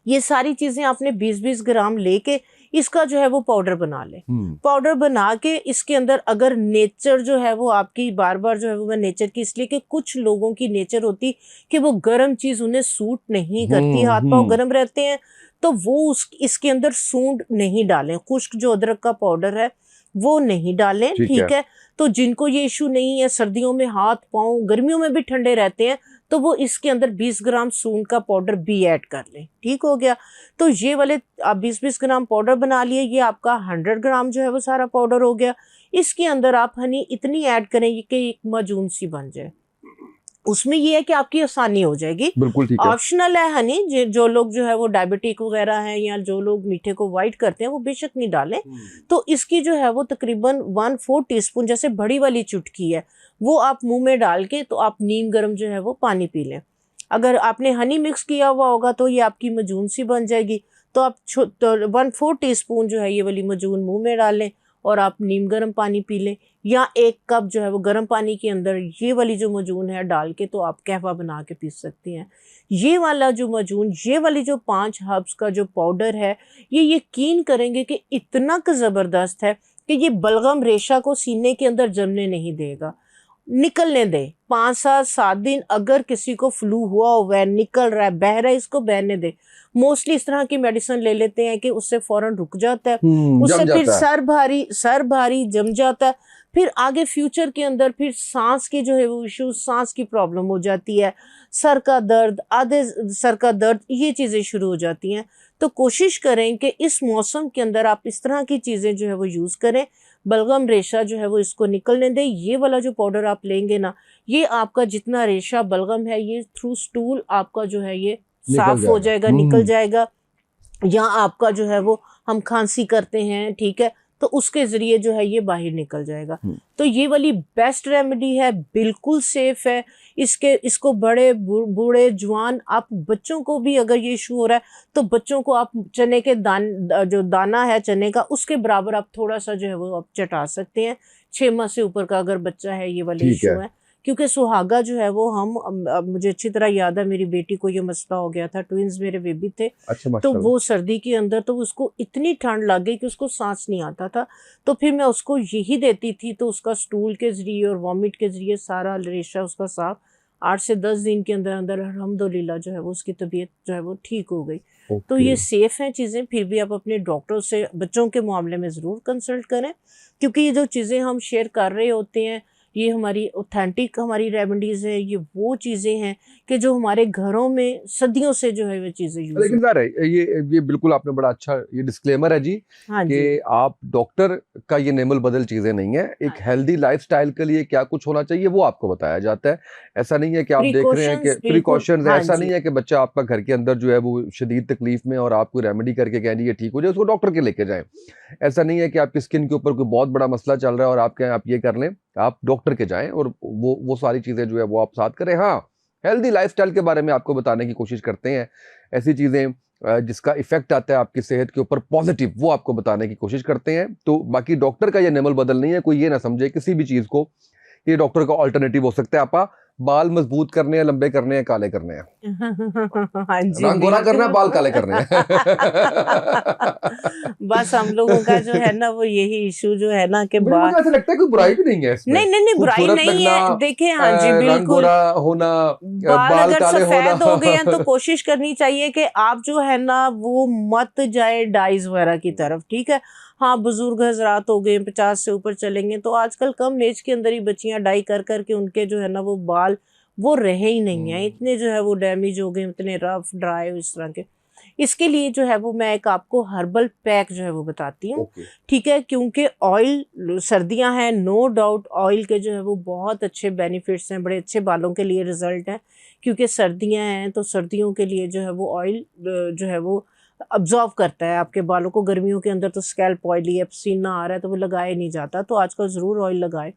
ये सारी चीज़ें आपने 20-20 ग्राम लेके इसका जो है वो पाउडर बना लें। पाउडर बना के इसके अंदर अगर नेचर जो है वो आपकी, बार बार जो है वो मैं नेचर की इसलिए कि कुछ लोगों की नेचर होती कि वो गर्म चीज उन्हें सूट नहीं करती, हाथ पांव गर्म रहते हैं, तो वो इसके अंदर सूंड नहीं डालें। खुश्क जो अदरक का पाउडर है वो नहीं डालें, ठीक है। तो जिनको ये इशू नहीं है, सर्दियों में हाथ पांव, गर्मियों में भी ठंडे रहते हैं, तो वो इसके अंदर 20 ग्राम सूंड का पाउडर भी ऐड कर लें, ठीक हो गया। तो ये वाले आप 20-20 ग्राम पाउडर बना लिए, ये आपका 100 ग्राम जो है वो सारा पाउडर हो गया। इसके अंदर आप हनी इतनी ऐड करें कि एक माजून सी बन जाए। उसमें ये है कि आपकी आसानी हो जाएगी। बिल्कुल ठीक है। ऑप्शनल है हनी, जो लोग जो है वो डायबिटिक वगैरह हैं या जो लोग मीठे को अवॉइड करते हैं वो बेशक नहीं डालें। तो इसकी जो है वो तकरीबन 1/4 टीस्पून, जैसे बड़ी वाली चुटकी है, वो आप मुंह में डाल के तो आप नीम गर्म जो है वो पानी पी लें। अगर आपने हनी मिक्स किया हुआ होगा तो ये आपकी मजून सी बन जाएगी। तो आप 1/4 टीस्पून जो है ये वाली मजून मुंह में डाल लें और आप नीम गर्म पानी पी लें, या 1 कप जो है वो गर्म पानी के अंदर ये वाली जो मजून है डाल के तो आप कहवा बना के पी सकती हैं। ये वाला जो मजून, ये वाली जो 5 हर्ब्स का जो पाउडर है, ये यकीन करेंगे कि इतना ज़बरदस्त है कि ये बलगम रेशा को सीने के अंदर जमने नहीं देगा। निकलने दे 5-7 दिन। अगर किसी को फ्लू हुआ है, निकल रहा है, बह रहा है, इसको बहने दे। मोस्टली इस तरह की मेडिसिन ले लेते हैं कि उससे फौरन रुक जाता है, उससे फिर सर भारी जम जाता है, फिर आगे फ्यूचर के अंदर फिर सांस की जो है वो इशू, सांस की प्रॉब्लम हो जाती है, सर का दर्द, आधे सर का दर्द, ये चीज़ें शुरू हो जाती हैं। तो कोशिश करें कि इस मौसम के अंदर आप इस तरह की चीज़ें जो है वो यूज़ करें। बलगम रेशा जो है वो इसको निकलने दें। ये वाला जो पाउडर आप लेंगे ना, ये आपका जितना रेशा बलगम है ये थ्रू स्टूल आपका जो है ये साफ हो जाएगा, निकल जाएगा। या आपका जो है वो हम खांसी करते हैं, ठीक है, तो उसके ज़रिए जो है ये बाहर निकल जाएगा। तो ये वाली बेस्ट रेमेडी है, बिल्कुल सेफ है। इसको बड़े बूढ़े जवान, आप बच्चों को भी अगर ये इशू हो रहा है तो बच्चों को आप चने के जो दाना है चने का, उसके बराबर आप थोड़ा सा जो है वो आप चटा सकते हैं। 6 माह से ऊपर का अगर बच्चा है ये वाले इशू है। क्योंकि सुहागा जो है वो मुझे अच्छी तरह याद है, मेरी बेटी को ये मसला हो गया था, ट्विंस मेरे बेबी थे। अच्छा, तो वो सर्दी के अंदर तो उसको इतनी ठंड लग गई कि उसको सांस नहीं आता था। तो फिर मैं उसको यही देती थी, तो उसका स्टूल के जरिए और वॉमिट के जरिए सारा रेशा उसका साफ 8 से 10 दिन के अंदर अंदर अल्हम्दुलिल्लाह जो है वो उसकी तबीयत जो है वो ठीक हो गई। तो ये सेफ हैं चीज़ें। फिर भी आप अपने डॉक्टर से बच्चों के मामले में ज़रूर कंसल्ट करें, क्योंकि ये जो चीज़ें हम शेयर कर रहे होते हैं ये हमारी ऑथेंटिक हमारी रेमेडीज़ है। ये वो चीज़ें हैं कि जो हमारे घरों में सदियों से जो है वो चीज़ें यूज। लेकिन ज़ाहिर है ये बिल्कुल आपने बड़ा अच्छा ये डिस्क्लेमर है जी, हाँ कि जी। आप डॉक्टर का ये नेमल बदल चीज़ें नहीं है। एक हेल्दी लाइफस्टाइल के लिए क्या कुछ होना चाहिए वो आपको बताया जाता है। ऐसा नहीं है कि आप देख रहे हैं कि प्रिकॉशंस, हाँ ऐसा जी। नहीं है कि बच्चा आपका घर के अंदर जो है वो शदीद तकलीफ में और आपको रेमेडी करके कह ये ठीक हो जाए, उसको डॉक्टर के लेके जाएं। ऐसा नहीं है कि आपकी स्किन के ऊपर कोई बहुत बड़ा मसला चल रहा है और आप कहें आप ये कर लें, आप डॉक्टर के जाएं और वो सारी चीज़ें जो है वो आप साथ करें। हाँ, हेल्दी लाइफस्टाइल के बारे में आपको बताने की कोशिश करते हैं, ऐसी चीज़ें जिसका इफेक्ट आता है आपकी सेहत के ऊपर पॉजिटिव, वो आपको बताने की कोशिश करते हैं। तो बाकी डॉक्टर का ये नेमल बदल नहीं है, कोई ये ना समझे किसी भी चीज़ को ये डॉक्टर का ऑल्टरनेटिव हो सकता है। आपा बाल मजबूत करने हैं, लंबे करने हैं, काले करने हैं, हाँ जी, रंग गोरा करना है, बाल काले करने हैं। बस हम लोगों का जो है ना वो यही इशू जो है ना कि मुझे ऐसा लगता है कोई बुराई भी नहीं है इसमें। नहीं बुराई खूबसूरत नहीं लगना, है। देखिए हाँ जी, रंग बिल्कुल। गोरा होना, बाल अगर काले सफेद हो गए हैं तो होना। कोशिश करनी चाहिए कि आप जो है ना वो मत जाए डाइज वगैरह की तरफ, ठीक है। हाँ, बुजुर्ग हजरात हो गए 50 से ऊपर चलेंगे तो आजकल कम एज के अंदर ही बच्चियां डाई कर करके उनके जो है ना वो बाल वो रहे ही नहीं है, इतने जो है वो डैमेज हो गए, इतने रफ ड्राई इस तरह के। इसके लिए जो है वो मैं एक आपको हर्बल पैक जो है वो बताती हूँ, ठीक है। क्योंकि ऑयल, सर्दियां हैं, नो डाउट ऑयल के जो है वो बहुत अच्छे बेनिफिट्स हैं, बड़े अच्छे बालों के लिए रिजल्ट है। क्योंकि सर्दियां हैं तो सर्दियों के लिए जो है वो ऑयल जो है वो अब्जॉर्व करता है आपके बालों को। गर्मियों के अंदर तो स्कैल्प ऑयली है, पसीना आ रहा है तो वो लगाया नहीं जाता, तो आजकल ज़रूर ऑयल लगाए।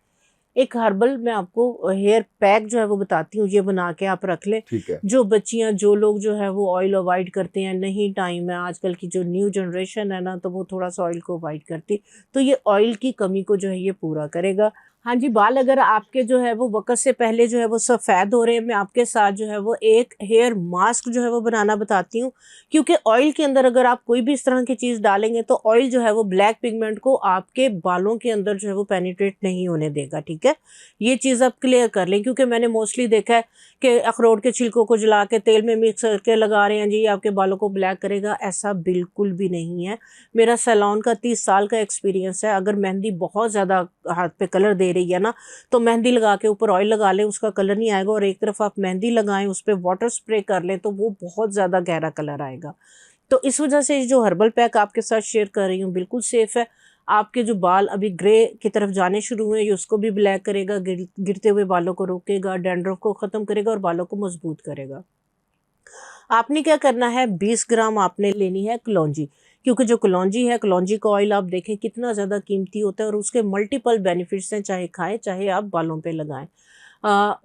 एक हर्बल मैं आपको हेयर पैक जो है वो बताती हूँ, ये बना के आप रख लें। ठीक है। जो बच्चियाँ, जो लोग जो है वो ऑयल अवॉइड करते हैं, नहीं टाइम है, आजकल की जो न्यू जनरेशन है ना तो वो थोड़ा सा ऑयल को अवॉइड करती, तो ये ऑयल की कमी को जो है ये पूरा करेगा। हाँ जी, बाल अगर आपके जो है वो वक़्त से पहले जो है वो सफ़ेद हो रहे हैं, मैं आपके साथ जो है वो एक हेयर मास्क जो है वो बनाना बताती हूँ। क्योंकि ऑयल के अंदर अगर आप कोई भी इस तरह की चीज़ डालेंगे तो ऑयल जो है वो ब्लैक पिगमेंट को आपके बालों के अंदर जो है वो पेनिट्रेट नहीं होने देगा, ठीक है? ये चीज़ आप क्लियर कर लें, क्योंकि मैंने मोस्टली देखा है कि अखरोट के छिलकों को जला के तेल में मिक्स करके लगा रहे हैं जी, ये आपके बालों को ब्लैक करेगा। ऐसा बिल्कुल भी नहीं है। मेरा सैलून का 30 साल का एक्सपीरियंस है। अगर मेहंदी बहुत ज़्यादा हाथ पे कलर दे रही है ना, तो मेहंदी लगा के ऊपर ऑयल लगा लें, उसका कलर नहीं आएगा। और एक तरफ आप मेहंदी लगाएं, उस पे वाटर स्प्रे कर लें, तो वो बहुत ज़्यादा गहरा कलर आएगा। तो इस वजह से जो हर्बल पैक आपके साथ शेयर कर रही हूँ बिल्कुल सेफ़ है। आपके जो बाल अभी ग्रे की तरफ जाने शुरू हुए हैं, ये उसको भी ब्लैक करेगा, गिरते हुए बालों को रोकेगा, डैंड्रफ को ख़त्म करेगा और बालों को मजबूत करेगा। आपने क्या करना है, 20 ग्राम आपने लेनी है कलौंजी। क्योंकि जो कलौंजी है, कलौंजी का ऑयल आप देखें कितना ज़्यादा कीमती होता है और उसके मल्टीपल बेनिफिट्स हैं, चाहे खाएं चाहे आप बालों पे लगाएं।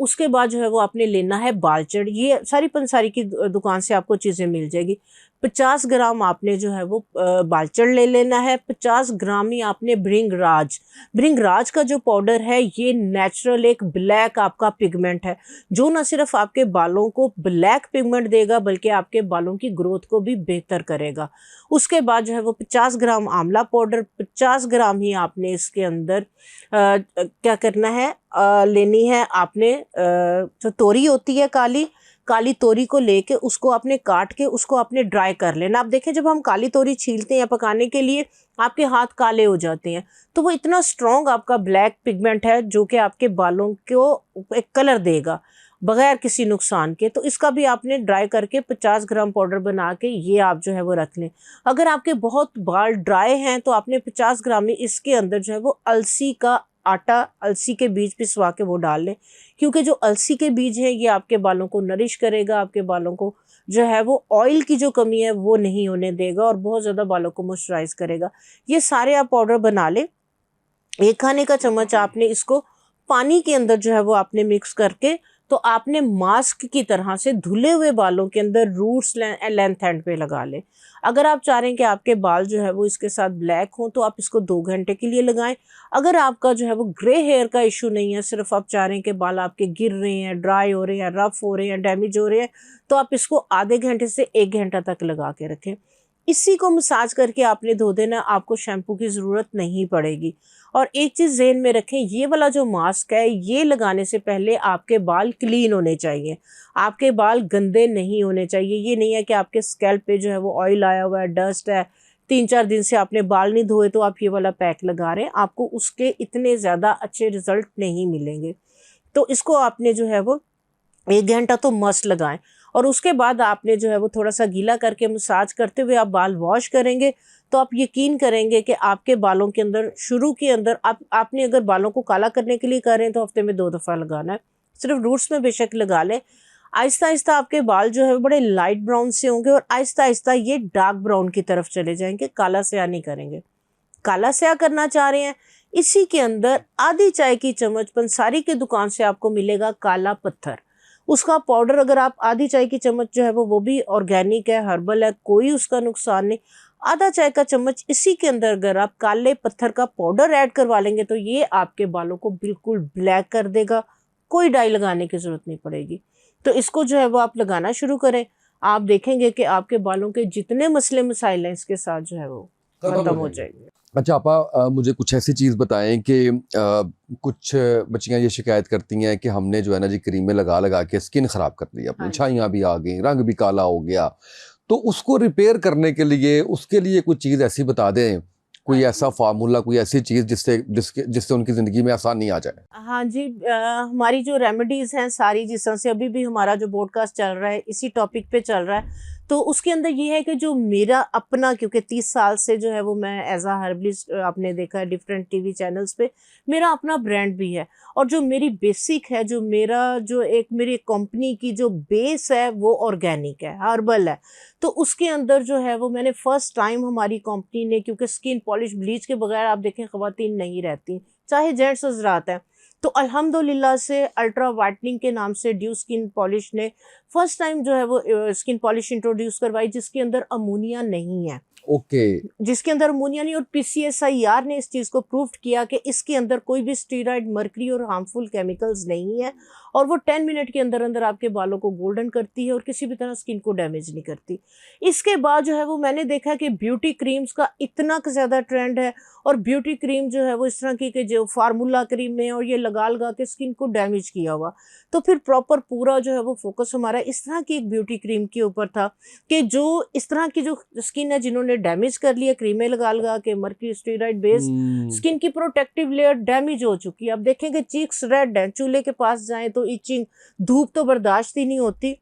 उसके बाद जो है वो आपने लेना है बालचड़। ये सारी पंसारी की दुकान से आपको चीज़ें मिल जाएगी। 50 ग्राम आपने जो है वो बालचड़ ले लेना है। 50 ग्राम ही आपने भृंगराज। भृंगराज का जो पाउडर है, ये नेचुरल एक ब्लैक आपका पिगमेंट है, जो न सिर्फ आपके बालों को ब्लैक पिगमेंट देगा बल्कि आपके बालों की ग्रोथ को भी बेहतर करेगा। उसके बाद जो है वो 50 ग्राम आंवला पाउडर, 50 ग्राम ही आपने इसके अंदर क्या करना है, लेनी है आपने जो तोरी होती है, काली काली तोरी को लेके उसको आपने काट के उसको आपने ड्राई कर लेना। आप देखें, जब हम काली तोरी छीलते हैं पकाने के लिए, आपके हाथ काले हो जाते हैं, तो वो इतना स्ट्रॉन्ग आपका ब्लैक पिगमेंट है जो कि आपके बालों को एक कलर देगा बगैर किसी नुकसान के। तो इसका भी आपने ड्राई करके 50 ग्राम पाउडर बना के ये आप जो है वो रख लें। अगर आपके बहुत बाल ड्राई हैं तो आपने 50 ग्राम में इसके अंदर जो है वो अलसी का आटा, अलसी के बीज पिसवा के वो डाल लें। क्योंकि जो अलसी के बीज हैं ये आपके बालों को नरिश करेगा, आपके बालों को जो है वो ऑयल की जो कमी है वो नहीं होने देगा और बहुत ज़्यादा बालों को मॉइस्चराइज करेगा। ये सारे आप पाउडर बना लें। 1 खाने का चम्मच आपने इसको पानी के अंदर जो है वो आपने मिक्स करके, तो आपने मास्क की तरह से धुले हुए बालों के अंदर रूट्स लेंथ एंड पे लगा लें। अगर आप चाह रहे हैं कि आपके बाल जो है वो इसके साथ ब्लैक हों तो आप इसको 2 घंटे के लिए लगाएं। अगर आपका जो है वो ग्रे हेयर का इशू नहीं है, सिर्फ आप चाह रहे हैं कि बाल आपके गिर रहे हैं, ड्राई हो रहे हैं, रफ हो रहे हैं, डैमेज हो रहे हैं, तो आप इसको आधे घंटे से 1 घंटा तक लगा के रखें। इसी को मसाज करके आपने धो देना, आपको शैम्पू की ज़रूरत नहीं पड़ेगी। और एक चीज़ ज़हन में रखें, ये वाला जो मास्क है ये लगाने से पहले आपके बाल क्लीन होने चाहिए, आपके बाल गंदे नहीं होने चाहिए। ये नहीं है कि आपके स्कैल्प पे जो है वो ऑयल आया हुआ है, डस्ट है, 3-4 दिन से आपने बाल नहीं धोए तो आप ये वाला पैक लगा रहे हैं, आपको उसके इतने ज़्यादा अच्छे रिजल्ट नहीं मिलेंगे। तो इसको आपने जो है वो 1 घंटा तो मस्ट लगाएं। और उसके बाद आपने जो है वो थोड़ा सा गीला करके मसाज करते हुए आप बाल वॉश करेंगे, तो आप यकीन करेंगे कि आपके बालों के अंदर शुरू के अंदर आपने अगर बालों को काला करने के लिए कर रहे हैं तो हफ्ते में 2 दफ़ा लगाना है। सिर्फ रूट्स में बेशक लगा लें। आहिस्ता आहिस्ता आपके बाल जो है बड़े लाइट ब्राउन से होंगे और आहिस्ता आहिस्ता ये डार्क ब्राउन की तरफ चले जाएंगे, काला स्याह नहीं करेंगे। काला स्याह करना चाह रहे हैं, इसी के अंदर आधी चाय की चम्मच पंसारी की दुकान से आपको मिलेगा काला पत्थर। उसका पाउडर अगर आप आधी चाय की चम्मच जो है वो भी ऑर्गेनिक है, हर्बल है, कोई उसका नुकसान नहीं। आधा चाय का चम्मच इसी के अंदर अगर आप काले पत्थर का पाउडर ऐड करवा लेंगे तो ये आपके बालों को बिल्कुल ब्लैक कर देगा, कोई डाई लगाने की ज़रूरत नहीं पड़ेगी। तो इसको जो है वो आप लगाना शुरू करें, आप देखेंगे कि आपके बालों के जितने मसले मसाइल हैं इसके साथ जो है वो खत्म हो जाएंगे। अच्छा आपा, मुझे कुछ ऐसी चीज़ बताएं कि कुछ बच्चियां ये शिकायत करती हैं कि हमने जो है ना जी क्रीमें लगा लगा के स्किन ख़राब कर दी, अपनी हाँ जी। छाइयाँ भी आ गई, रंग भी काला हो गया, तो उसको रिपेयर करने के लिए उसके लिए कुछ चीज़ ऐसी बता दें, कोई हाँ ऐसा फार्मूला, कोई ऐसी चीज़ जिससे उनकी ज़िंदगी में आसानी आ जाए। हाँ जी, हमारी जो रेमेडीज़ हैं सारी, जिस तरह से अभी भी हमारा जो पॉडकास्ट चल रहा है इसी टॉपिक पे चल रहा है, तो उसके अंदर ये है कि जो मेरा अपना, क्योंकि 30 साल से जो है वो मैं एज अ हर्बलिस्ट, आपने देखा है डिफरेंट टीवी चैनल्स पे, मेरा अपना ब्रांड भी है। और जो मेरी बेसिक है, जो मेरी कंपनी की जो बेस है वो ऑर्गेनिक है, हर्बल है। तो उसके अंदर जो है वो मैंने फर्स्ट टाइम हमारी कंपनी ने, क्योंकि स्किन पॉलिश ब्लीच के बगैर आप देखें ख़वातीन नहीं रहती, चाहे जेंट्स हज़रात हैं, तो अल्हम्दुलिल्लाह से अल्ट्रा वाइटनिंग के नाम से ड्यू स्किन पॉलिश ने फर्स्ट टाइम जो है वो स्किन पॉलिश इंट्रोड्यूस करवाई जिसके अंदर अमोनिया नहीं है। ओके। जिसके अंदर अमोनिया नहीं, और PCSIR ने इस चीज़ को प्रूव किया कि इसके अंदर कोई भी स्टीरॉयड, मर्करी और हार्मफुल केमिकल्स नहीं है, और वो 10 मिनट के अंदर अंदर आपके बालों को गोल्डन करती है और किसी भी तरह स्किन को डैमेज नहीं करती। इसके बाद जो है वो मैंने देखा कि ब्यूटी क्रीम्स का इतना ज़्यादा ट्रेंड है, और ब्यूटी क्रीम जो है वो इस तरह की कि जो फार्मूला क्रीम है और ये लगा लगा के स्किन को डैमेज किया हुआ। तो फिर प्रॉपर पूरा जो है वो फोकस हमारा इस तरह की एक ब्यूटी क्रीम के ऊपर था कि जो इस तरह की जो स्किन है जिन्होंने डैमेज कर लिया क्रीमें लगा लगा के, मर्क्यूरी स्टेरॉइड बेस्ड, स्किन की प्रोटेक्टिव लेयर डैमेज हो चुकी है। अब देखेंगे चीक्स रेड हैं, चूल्हे के पास जाएं तो इचिंग, धूप तो बर्दाश्त ही नहीं होती।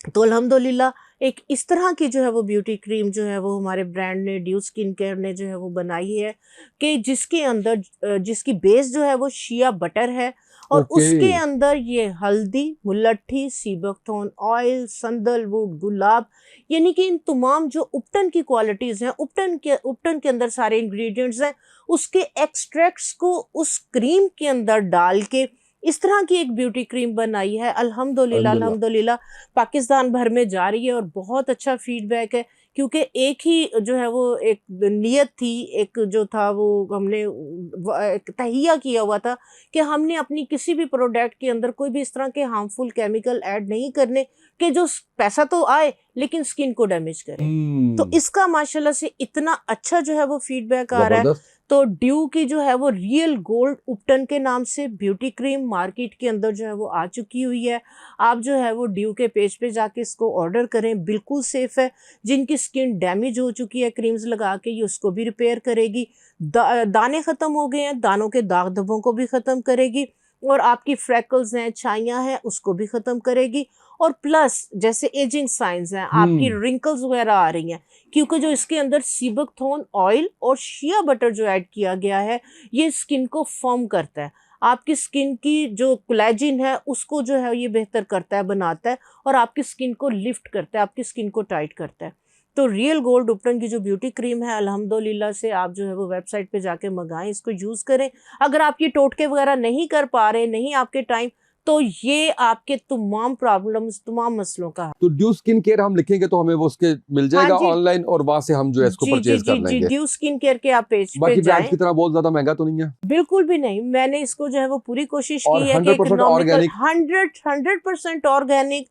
तो अल्हम्दुलिल्लाह एक इस तरह की जो है वो ब्यूटी क्रीम जो है वो हमारे ब्रांड ने, ड्यू स्किन केयर ने जो है वो बनाई है कि जिसके अंदर जिसकी बेस जो है वो शिया बटर है, और ओके। उसके अंदर ये हल्दी, मुलट्ठी, सीबकथॉर्न ऑयल, संदलवुड, गुलाब, यानी कि इन तमाम जो उपटन की क्वालिटीज़ हैं, उपटन के अंदर सारे इंग्रेडिएंट्स हैं, उसके एक्सट्रैक्ट्स को उस क्रीम के अंदर डाल के इस तरह की एक ब्यूटी क्रीम बनाई है। अल्हम्दुलिल्लाह अल्हम्दुलिल्लाह। अल्हम्दुलिल्लाह पाकिस्तान भर में जा रही है और बहुत अच्छा फीडबैक है, क्योंकि एक ही जो है वो एक नियत थी, एक जो था वो हमने एक तहिया किया हुआ था कि हमने अपनी किसी भी प्रोडक्ट के अंदर कोई भी इस तरह के हार्मफुल केमिकल ऐड नहीं करने कि जो पैसा तो आए लेकिन स्किन को डैमेज करे। तो इसका माशाल्लाह से इतना अच्छा जो है वो फीडबैक आ रहा है। जबरदस्त। तो ड्यू की जो है वो रियल गोल्ड उपटन के नाम से ब्यूटी क्रीम मार्केट के अंदर जो है वो आ चुकी हुई है। आप जो है वो ड्यू के पेज पे जाके इसको ऑर्डर करें, बिल्कुल सेफ है। जिनकी स्किन डैमेज हो चुकी है क्रीम्स लगा के, ये उसको भी रिपेयर करेगी। दाने ख़त्म हो गए हैं, दानों के दाग धब्बों को भी ख़त्म करेगी, और आपकी फ्रैकल्स हैं, छाइयाँ हैं, उसको भी ख़त्म करेगी। और प्लस जैसे एजिंग साइंस हैं, आपकी रिंकल्स वगैरह आ रही हैं, क्योंकि जो इसके अंदर सीबकथॉर्न ऑयल और शिया बटर जो ऐड किया गया है, ये स्किन को फर्म करता है। आपकी स्किन की जो कोलेजन है उसको जो है ये बेहतर करता है, बनाता है, और आपकी स्किन को लिफ्ट करता है, आपकी स्किन को टाइट करता है। तो रियल गोल्ड उपटन की जो ब्यूटी क्रीम है, अल्हम्दुलिल्लाह से आप जो है वो वेबसाइट पे जाके मंगाएं, इसको यूज़ करें। अगर आप ये टोटके वगैरह नहीं कर पा रहे, नहीं आपके टाइम, तो ये आपके तमाम प्रॉब्लम्स, तमाम मसलों का। तो ड्यू स्किन केयर हम लिखेंगे तो हमें वो उसके मिल हाँ जाएगा जी, ऑनलाइन, और वहां से हम जो है इसको जी जी परचेज जी कर जी, लेंगे। ड्यू स्किन केयर के आप पेज पे बाकी ब्रांड्स जाएं। की तरह बहुत ज्यादा महंगा तो नहीं है? बिल्कुल भी नहीं, मैंने इसको जो है वो पूरी कोशिश और की है कि 100% इकोनॉमिकल, ऑर्गेनिक। 100% ऑर्गेनिक।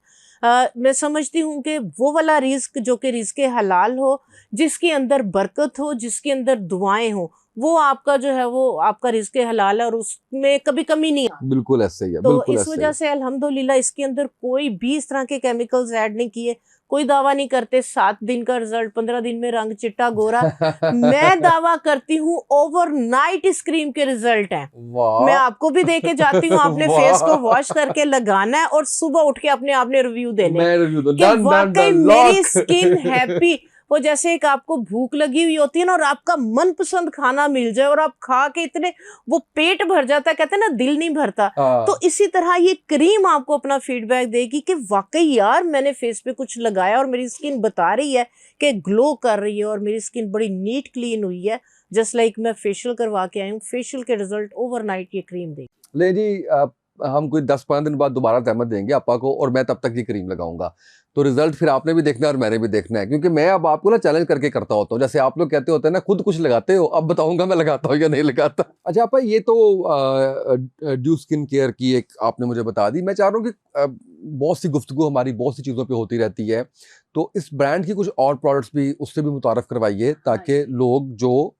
मैं समझती हूँ कि वो वाला रिस्क जो कि रिस्क हलाल हो, जिसके अंदर बरकत हो, जिसके अंदर दुआएं हो, वो आपका जो है वो आपका रिस्क हलाल है, और उसमें कभी कमी नहीं आती। बिल्कुल ऐसे ही है, तो बिल्कुल इस ऐसे ही वजह है। से अल्हम्दुलिल्लाह इसके अंदर कोई भी इस तरह के केमिकल्स ऐड नहीं किए। कोई दावा नहीं करते 7 दिन का रिजल्ट, 15 दिन में रंग चिट्टा गोरा। मैं दावा करती हूँ ओवरनाइट इस क्रीम के रिजल्ट हैं। मैं वाह। आपको भी दे के जाती हूँ, आपने फेस को वॉश करके लगाना है और सुबह उठ के अपने आपने रिव्यू देने मैं रिव्यू दो, कि डन डन वाकई डन, मेरी लॉक। Skin happy. वो जैसे एक आपको भूख लगी हुई होती है ना, और आपका मनपसंद खाना मिल जाए और आप खा के इतने वो पेट भर जाता है, कहते हैं ना दिल नहीं भरता। तो इसी तरह ये क्रीम आपको अपना फीडबैक देगी कि वाकई यार मैंने फेस पे कुछ लगाया और मेरी स्किन बता रही है कि ग्लो कर रही है, और मेरी स्किन बड़ी नीट क्लीन हुई है। जस्ट लाइक मैं फेशियल करवा के आई हूँ, फेशियल के रिजल्ट ओवरनाइट ये क्रीम देगी। ले जी, हम कोई 10-15 दिन बाद दोबारा जहमत देंगे आपा को, और मैं तब तक ये क्रीम लगाऊंगा। तो रिजल्ट फिर आपने भी देखना है और मैंने भी देखना है, क्योंकि मैं अब आपको ना चैलेंज करके करता होता हूँ। जैसे आप लोग कहते होते हैं ना, खुद कुछ लगाते हो, अब बताऊंगा मैं लगाता हूँ या नहीं लगाता। अच्छा आपा, ये तो ड्यू स्किन केयर की एक आपने मुझे बता दी। मैं चाह रहा हूँ कि बहुत सी गुफ्तगू हमारी बहुत सी चीज़ों पे होती रहती है, तो इस ब्रांड की कुछ और प्रोडक्ट्स भी उससे भी मुतारफ करवाइए, ताकि लोग जो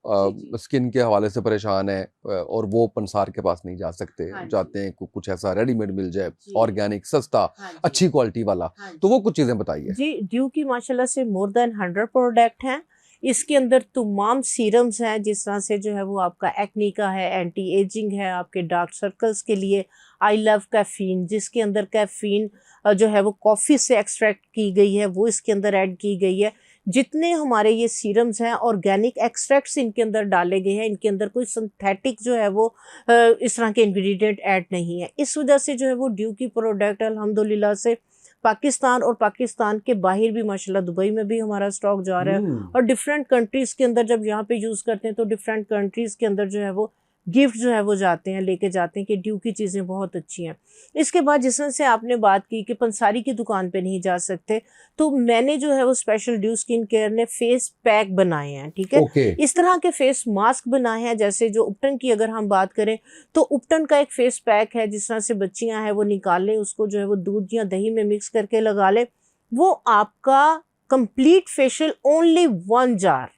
स्किन के हवाले से परेशान है और वो पंसार के पास नहीं जा सकते, चाहते हैं कुछ ऐसा रेडीमेड मिल जाए, ऑर्गेनिक, सस्ता, अच्छी क्वालिटी वाला, तो वो कुछ चीज़ें बताइए। जी, ड्यू की माशाल्लाह से मोर देन 100 प्रोडक्ट हैं। इसके अंदर तमाम सीरम्स हैं, जिस तरह से जो है वो आपका एक्नी का है, एंटी एजिंग है, आपके डार्क सर्कल्स के लिए आई लव कैफीन, जिसके अंदर कैफीन जो है वो कॉफ़ी से एक्सट्रैक्ट की गई है, वो इसके अंदर ऐड की गई है। जितने हमारे ये सीरम्स हैं, ऑर्गेनिक एक्सट्रैक्ट्स इनके अंदर डाले गए हैं, इनके अंदर कोई सिंथेटिक जो है वो इस तरह के इंग्रेडिएंट ऐड नहीं है। इस वजह से जो है वो ड्यू की प्रोडक्ट अल्हम्दुलिल्लाह से पाकिस्तान और पाकिस्तान के बाहर भी माशाल्लाह दुबई में भी हमारा स्टॉक जा रहा है, और डिफरेंट कंट्रीज़ के अंदर जब यहाँ पे यूज़ करते हैं तो डिफरेंट कंट्रीज़ के अंदर जो है वो गिफ्ट जो है वो जाते हैं, लेके जाते हैं कि ड्यू की चीज़ें बहुत अच्छी हैं। इसके बाद जिस तरह से आपने बात की कि पंसारी की दुकान पे नहीं जा सकते, तो मैंने जो है वो स्पेशल ड्यू स्किन केयर ने फेस पैक बनाए हैं, ठीक है। ओके। इस तरह के फेस मास्क बनाए हैं, जैसे जो उपटन की अगर हम बात करें तो उपटन का एक फेस पैक है, जिस तरह से बच्चियां हैं वो निकाल लें, उसको जो है वो दूध या दही में मिक्स करके लगा ले, वो आपका कंप्लीट फेशियल ओनली 1 जार,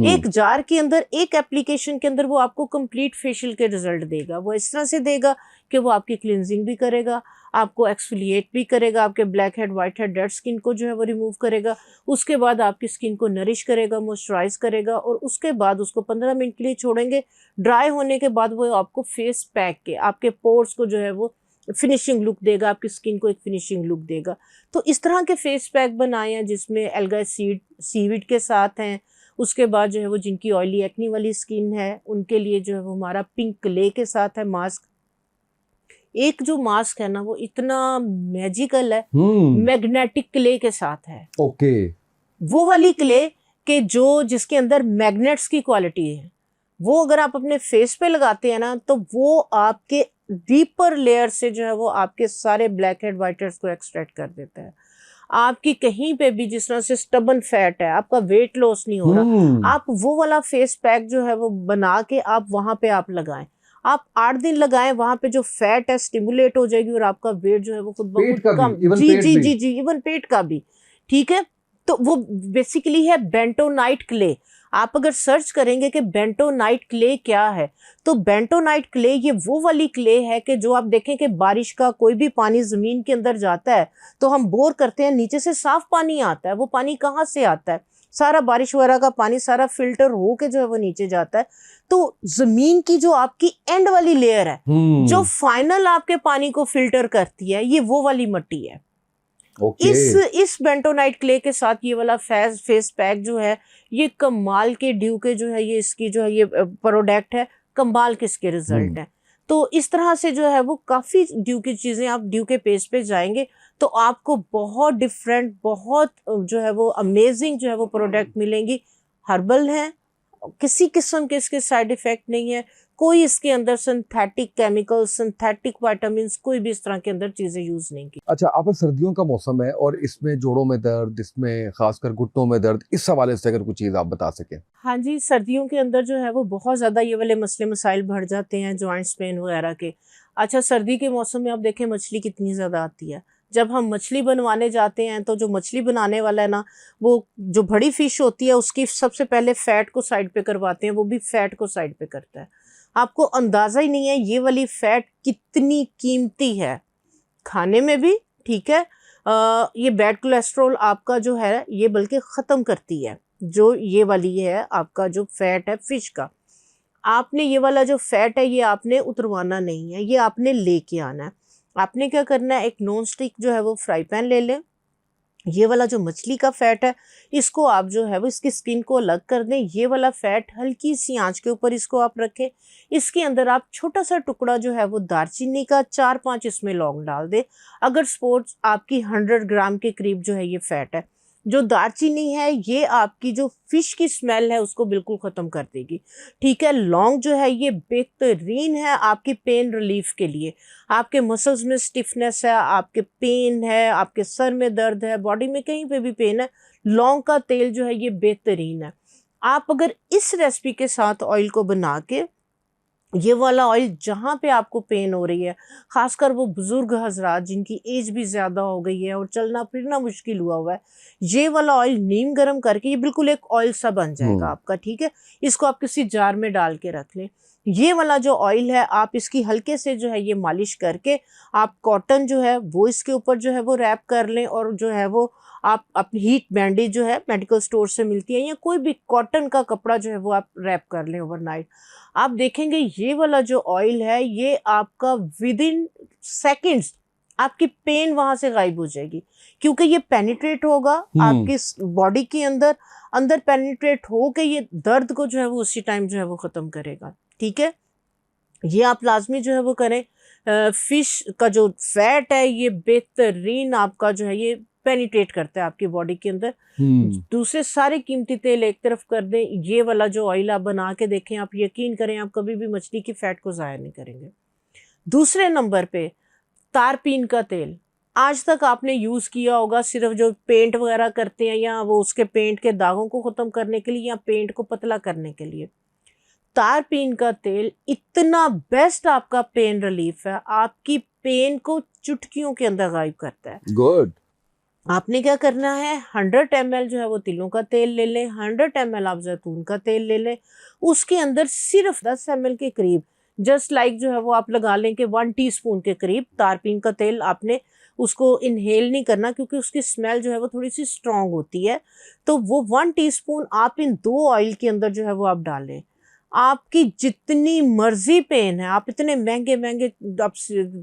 एक जार के अंदर, एक एप्लीकेशन के अंदर वो आपको कंप्लीट फेशियल के रिजल्ट देगा। वो इस तरह से देगा कि वो आपकी क्लिनजिंग भी करेगा, आपको एक्सफोलिएट भी करेगा, आपके black head white head dead skin को जो है वो रिमूव करेगा, उसके बाद आपकी स्किन को नरिश करेगा, मॉइस्चराइज करेगा, और उसके बाद उसको 15 मिनट के लिए छोड़ेंगे। ड्राई होने के बाद वो आपको फेस पैक के आपके पोर्स को जो है वो फिनिशिंग लुक देगा, आपकी स्किन को एक फिनिशिंग लुक देगा। तो इस तरह के फेस पैक बनाए हैं जिसमें एल्गा सीवीड के साथ हैं। उसके बाद जो है वो जिनकी ऑयली एक्नी वाली स्किन है उनके लिए जो है वो हमारा पिंक क्ले के साथ है मास्क। एक जो मास्क है ना वो इतना मैजिकल है, मैग्नेटिक क्ले के साथ है। ओके। वो वाली क्ले के जो जिसके अंदर मैग्नेट्स की क्वालिटी है, वो अगर आप अपने फेस पे लगाते हैं ना तो वो आपके डीपर लेयर से जो है वो आपके सारे ब्लैक हेड वाइट हेड्स को एक्सट्रैक्ट कर देता है। आपकी कहीं पे भी जिस तरह से स्टबन फैट है, आपका वेट लॉस नहीं हो रहा, आप वो वाला फेस पैक जो है वो बना के आप वहां पे आप लगाएं। आप 8 दिन लगाएं, वहां पे जो फैट है स्टिमुलेट हो जाएगी और आपका वेट जो है वो खुद ब पेट खुद का कम। भी, इवन जी पेट जी भी। जी जी, इवन पेट का भी, ठीक है। तो वो बेसिकली है बेंटोनाइट क्ले। आप अगर सर्च करेंगे कि बेंटोनाइट क्ले क्या है, तो बेंटोनाइट क्ले ये वो वाली क्ले है कि जो आप देखें कि बारिश का कोई भी पानी जमीन के अंदर जाता है तो हम बोर करते हैं, नीचे से साफ पानी आता है। वो पानी कहाँ से आता है? सारा बारिश वगैरह का पानी सारा फिल्टर हो के जो है वो नीचे जाता है। तो जमीन की जो आपकी एंड वाली लेयर है, जो फाइनल आपके पानी को फिल्टर करती है, ये वो वाली मिट्टी है। ओके। इस बेंटोनाइट क्ले के साथ ये वाला फेस पैक जो है, ये कमाल के ड्यू के जो है ये इसकी जो है ये प्रोडक्ट है, कमाल के इसके रिजल्ट है। तो इस तरह से जो है वो काफ़ी ड्यू की चीज़ें, आप ड्यू के पेज पे जाएंगे तो आपको बहुत डिफरेंट, बहुत जो है वो अमेजिंग जो है वो प्रोडक्ट मिलेंगी। हर्बल हैं, किसी किस्म के इसके साइड इफेक्ट नहीं है, कोई इसके अंदर सिंथेटिक केमिकल, सिंथेटिक विटामिन्स, कोई भी इस तरह के अंदर चीजें यूज नहीं की। अच्छा, आप सर्दियों का मौसम है और इसमें जोड़ों में दर्द, इसमें खासकर घुटनों में दर्द, इस हवाले से अगर कुछ चीज़ आप बता सकें। हाँ जी, सर्दियों के अंदर जो है वो बहुत ज़्यादा ये वाले मसले मसाइल बढ़ जाते हैं, जॉइंट्स पेन वगैरह के। अच्छा, सर्दी के मौसम में आप देखें मछली कितनी ज़्यादा आती है। जब हम मछली बनवाने जाते हैं तो जो मछली बनाने वाला है ना, वो जो बड़ी फिश होती है उसकी सबसे पहले फैट को साइड पे करवाते हैं, वो भी फैट को साइड पे करता है। आपको अंदाज़ा ही नहीं है ये वाली फैट कितनी कीमती है खाने में भी, ठीक है। ये बैड कोलेस्ट्रॉल आपका जो है ये बल्कि ख़त्म करती है। जो ये वाली है आपका जो फैट है फिश का, आपने ये वाला जो फैट है ये आपने उतरवाना नहीं है, ये आपने लेके आना है। आपने क्या करना है, एक नॉन स्टिक जो है वो फ्राई पैन ले लें। ये वाला जो मछली का फैट है इसको आप जो है वो इसकी स्किन को अलग कर दें। ये वाला फैट हल्की सी आंच के ऊपर इसको आप रखें। इसके अंदर आप छोटा सा टुकड़ा जो है वो दालचीनी का, 4-5 इसमें लौंग डाल दें। अगर सपोज आपकी 100 ग्राम के करीब जो है ये फैट है, जो दालचीनी है ये आपकी जो फिश की स्मेल है उसको बिल्कुल ख़त्म कर देगी, ठीक है। लौंग जो है ये बेहतरीन है आपकी पेन रिलीफ के लिए। आपके मसल्स में स्टिफनेस है, आपके पेन है, आपके सर में दर्द है, बॉडी में कहीं पे भी पेन है, लौंग का तेल जो है ये बेहतरीन है। आप अगर इस रेसिपी के साथ ऑयल को बना के, ये वाला ऑयल जहाँ पे आपको पेन हो रही है, खासकर वो बुजुर्ग हजरात जिनकी एज भी ज़्यादा हो गई है और चलना फिरना मुश्किल हुआ हुआ है, ये वाला ऑयल नीम गर्म करके ये बिल्कुल एक ऑयल सा बन जाएगा आपका, ठीक है। इसको आप किसी जार में डाल के रख लें। ये वाला जो ऑयल है आप इसकी हल्के से जो है ये मालिश करके आप कॉटन जो है वो इसके ऊपर जो है वो रैप कर लें, और जो है वो आप अपनी हीट बैंडेज जो है मेडिकल स्टोर से मिलती है, या कोई भी कॉटन का कपड़ा जो है वो आप रैप कर लें ओवरनाइट। आप देखेंगे ये वाला जो ऑयल है ये आपका विद इन सेकेंड्स आपकी पेन वहां से गायब हो जाएगी, क्योंकि ये पेनिट्रेट होगा आपकी बॉडी के अंदर, अंदर पेनिट्रेट हो के ये दर्द को जो है वो उसी टाइम जो है वो ख़त्म करेगा, ठीक है। ये आप लाजमी जो है वो करें। फिश का जो फैट है ये बेहतरीन आपका जो है ये पेनिट्रेट करता है आपकी बॉडी के अंदर। हम्म दूसरे सारे कीमती तेल एक तरफ कर दें, ये वाला जो ऑयल आप बना के देखें, आप यकीन करें आप कभी भी मछली की फैट को ज़ाया नहीं करेंगे। दूसरे नंबर पे तारपीन का तेल, आज तक आपने यूज़ किया होगा सिर्फ जो पेंट वगैरह करते हैं या वो उसके पेंट के दागों को ख़त्म करने के लिए या पेंट को पतला करने के लिए। तारपीन का तेल इतना बेस्ट आपका पेन रिलीफ है, आपकी पेन को चुटकियों के अंदर गायब करता है। गुड। आपने क्या करना है, 100 ml जो है वो तिलों का तेल ले लें, 100 ml आप जैतून का तेल ले लें, उसके अंदर सिर्फ 10 ml के करीब, जस्ट लाइक जो है वो आप लगा लें कि 1 टीस्पून के करीब तारपीन का तेल। आपने उसको इनहेल नहीं करना क्योंकि उसकी स्मेल जो है वो थोड़ी सी स्ट्रांग होती है। तो वो 1 टीस्पून आप इन 2 ऑयल के अंदर जो है वो आप डालें। आपकी जितनी मर्जी पेन है, आप इतने महंगे महंगे आप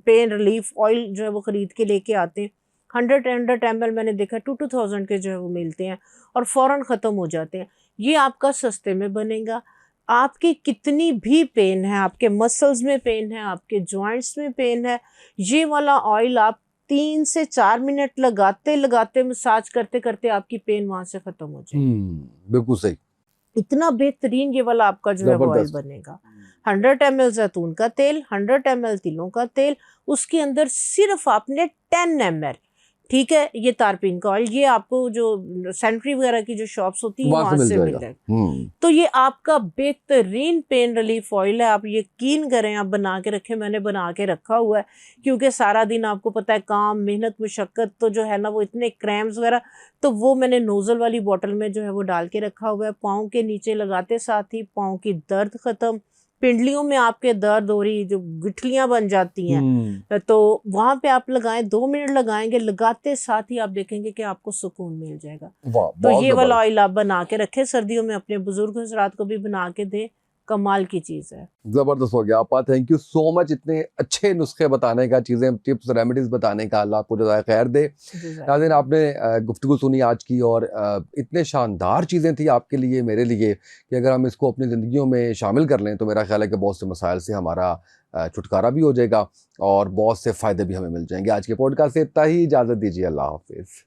पेन रिलीफ ऑयल जो है वो खरीद के लेके आते हैं, 100 ml मैंने देखा 2,000 के जो है वो मिलते हैं और फ़ौरन ख़त्म हो जाते हैं। ये आपका सस्ते में बनेगा। आपकी कितनी भी पेन है, आपके मसल्स में पेन है, आपके जॉइंट्स में पेन है, ये वाला ऑयल आप 3 से 4 मिनट लगाते लगाते मसाज करते करते आपकी पेन वहाँ से ख़त्म हो जाएगी। बिल्कुल सही। इतना बेहतरीन ये वाला आपका जो है वो ऑयल जबरदस्त। बनेगा। 100 ml जैतून का तेल, 100 ml तिलों का तेल, उसके अंदर सिर्फ आपने 10 ml, ठीक है, ये तारपीन का ऑयल, ये आपको जो सैनिटरी वगैरह की जो शॉप्स होती हैं वहां वहाँ से से मिल मिल जाएगा। जाएगा। तो ये आपका बेहतरीन पेन रिलीफ ऑयल है। आप यकीन करें, आप बना के रखें, मैंने बना के रखा हुआ है क्योंकि सारा दिन आपको पता है काम, मेहनत, मुशक्क़त, तो जो है ना वो इतने क्रैम्स वगैरह, तो वो मैंने नोज़ल वाली बॉटल में जो है वो डाल के रखा हुआ है। पाँव के नीचे लगाते साथ ही पाँव की दर्द ख़त्म, पिंडलियों में आपके दर्द हो रही जो गुठलियाँ बन जाती हैं, तो वहाँ पे आप लगाएं, 2 मिनट लगाएंगे, लगाते साथ ही आप देखेंगे कि आपको सुकून मिल जाएगा। वाह, तो बहुत ये वाला जबरदस्त। ऑयल आप बना के रखें, सर्दियों में अपने बुजुर्ग हजरात को भी बना के दें, कमाल की चीज़ है। जबरदस्त हो गया आपा, थैंक यू सो मच इतने अच्छे नुस्खे बताने का, चीज़ें, टिप्स, रेमेडीज बताने का। अल्लाह आपको जज़ाए खैर दे। नाज़रीन, आपने गुफ्तगू सुनी आज की और इतने शानदार चीज़ें थी आपके लिए, मेरे लिए, कि अगर हम इसको अपनी ज़िंदगियों में शामिल कर लें तो मेरा ख्याल है कि बहुत से मसाइल से हमारा छुटकारा भी हो जाएगा और बहुत से फ़ायदे भी हमें मिल जाएंगे। आज के पॉडकास्ट से इतना ही, इजाज़त दीजिए, अल्लाह हाफिज़।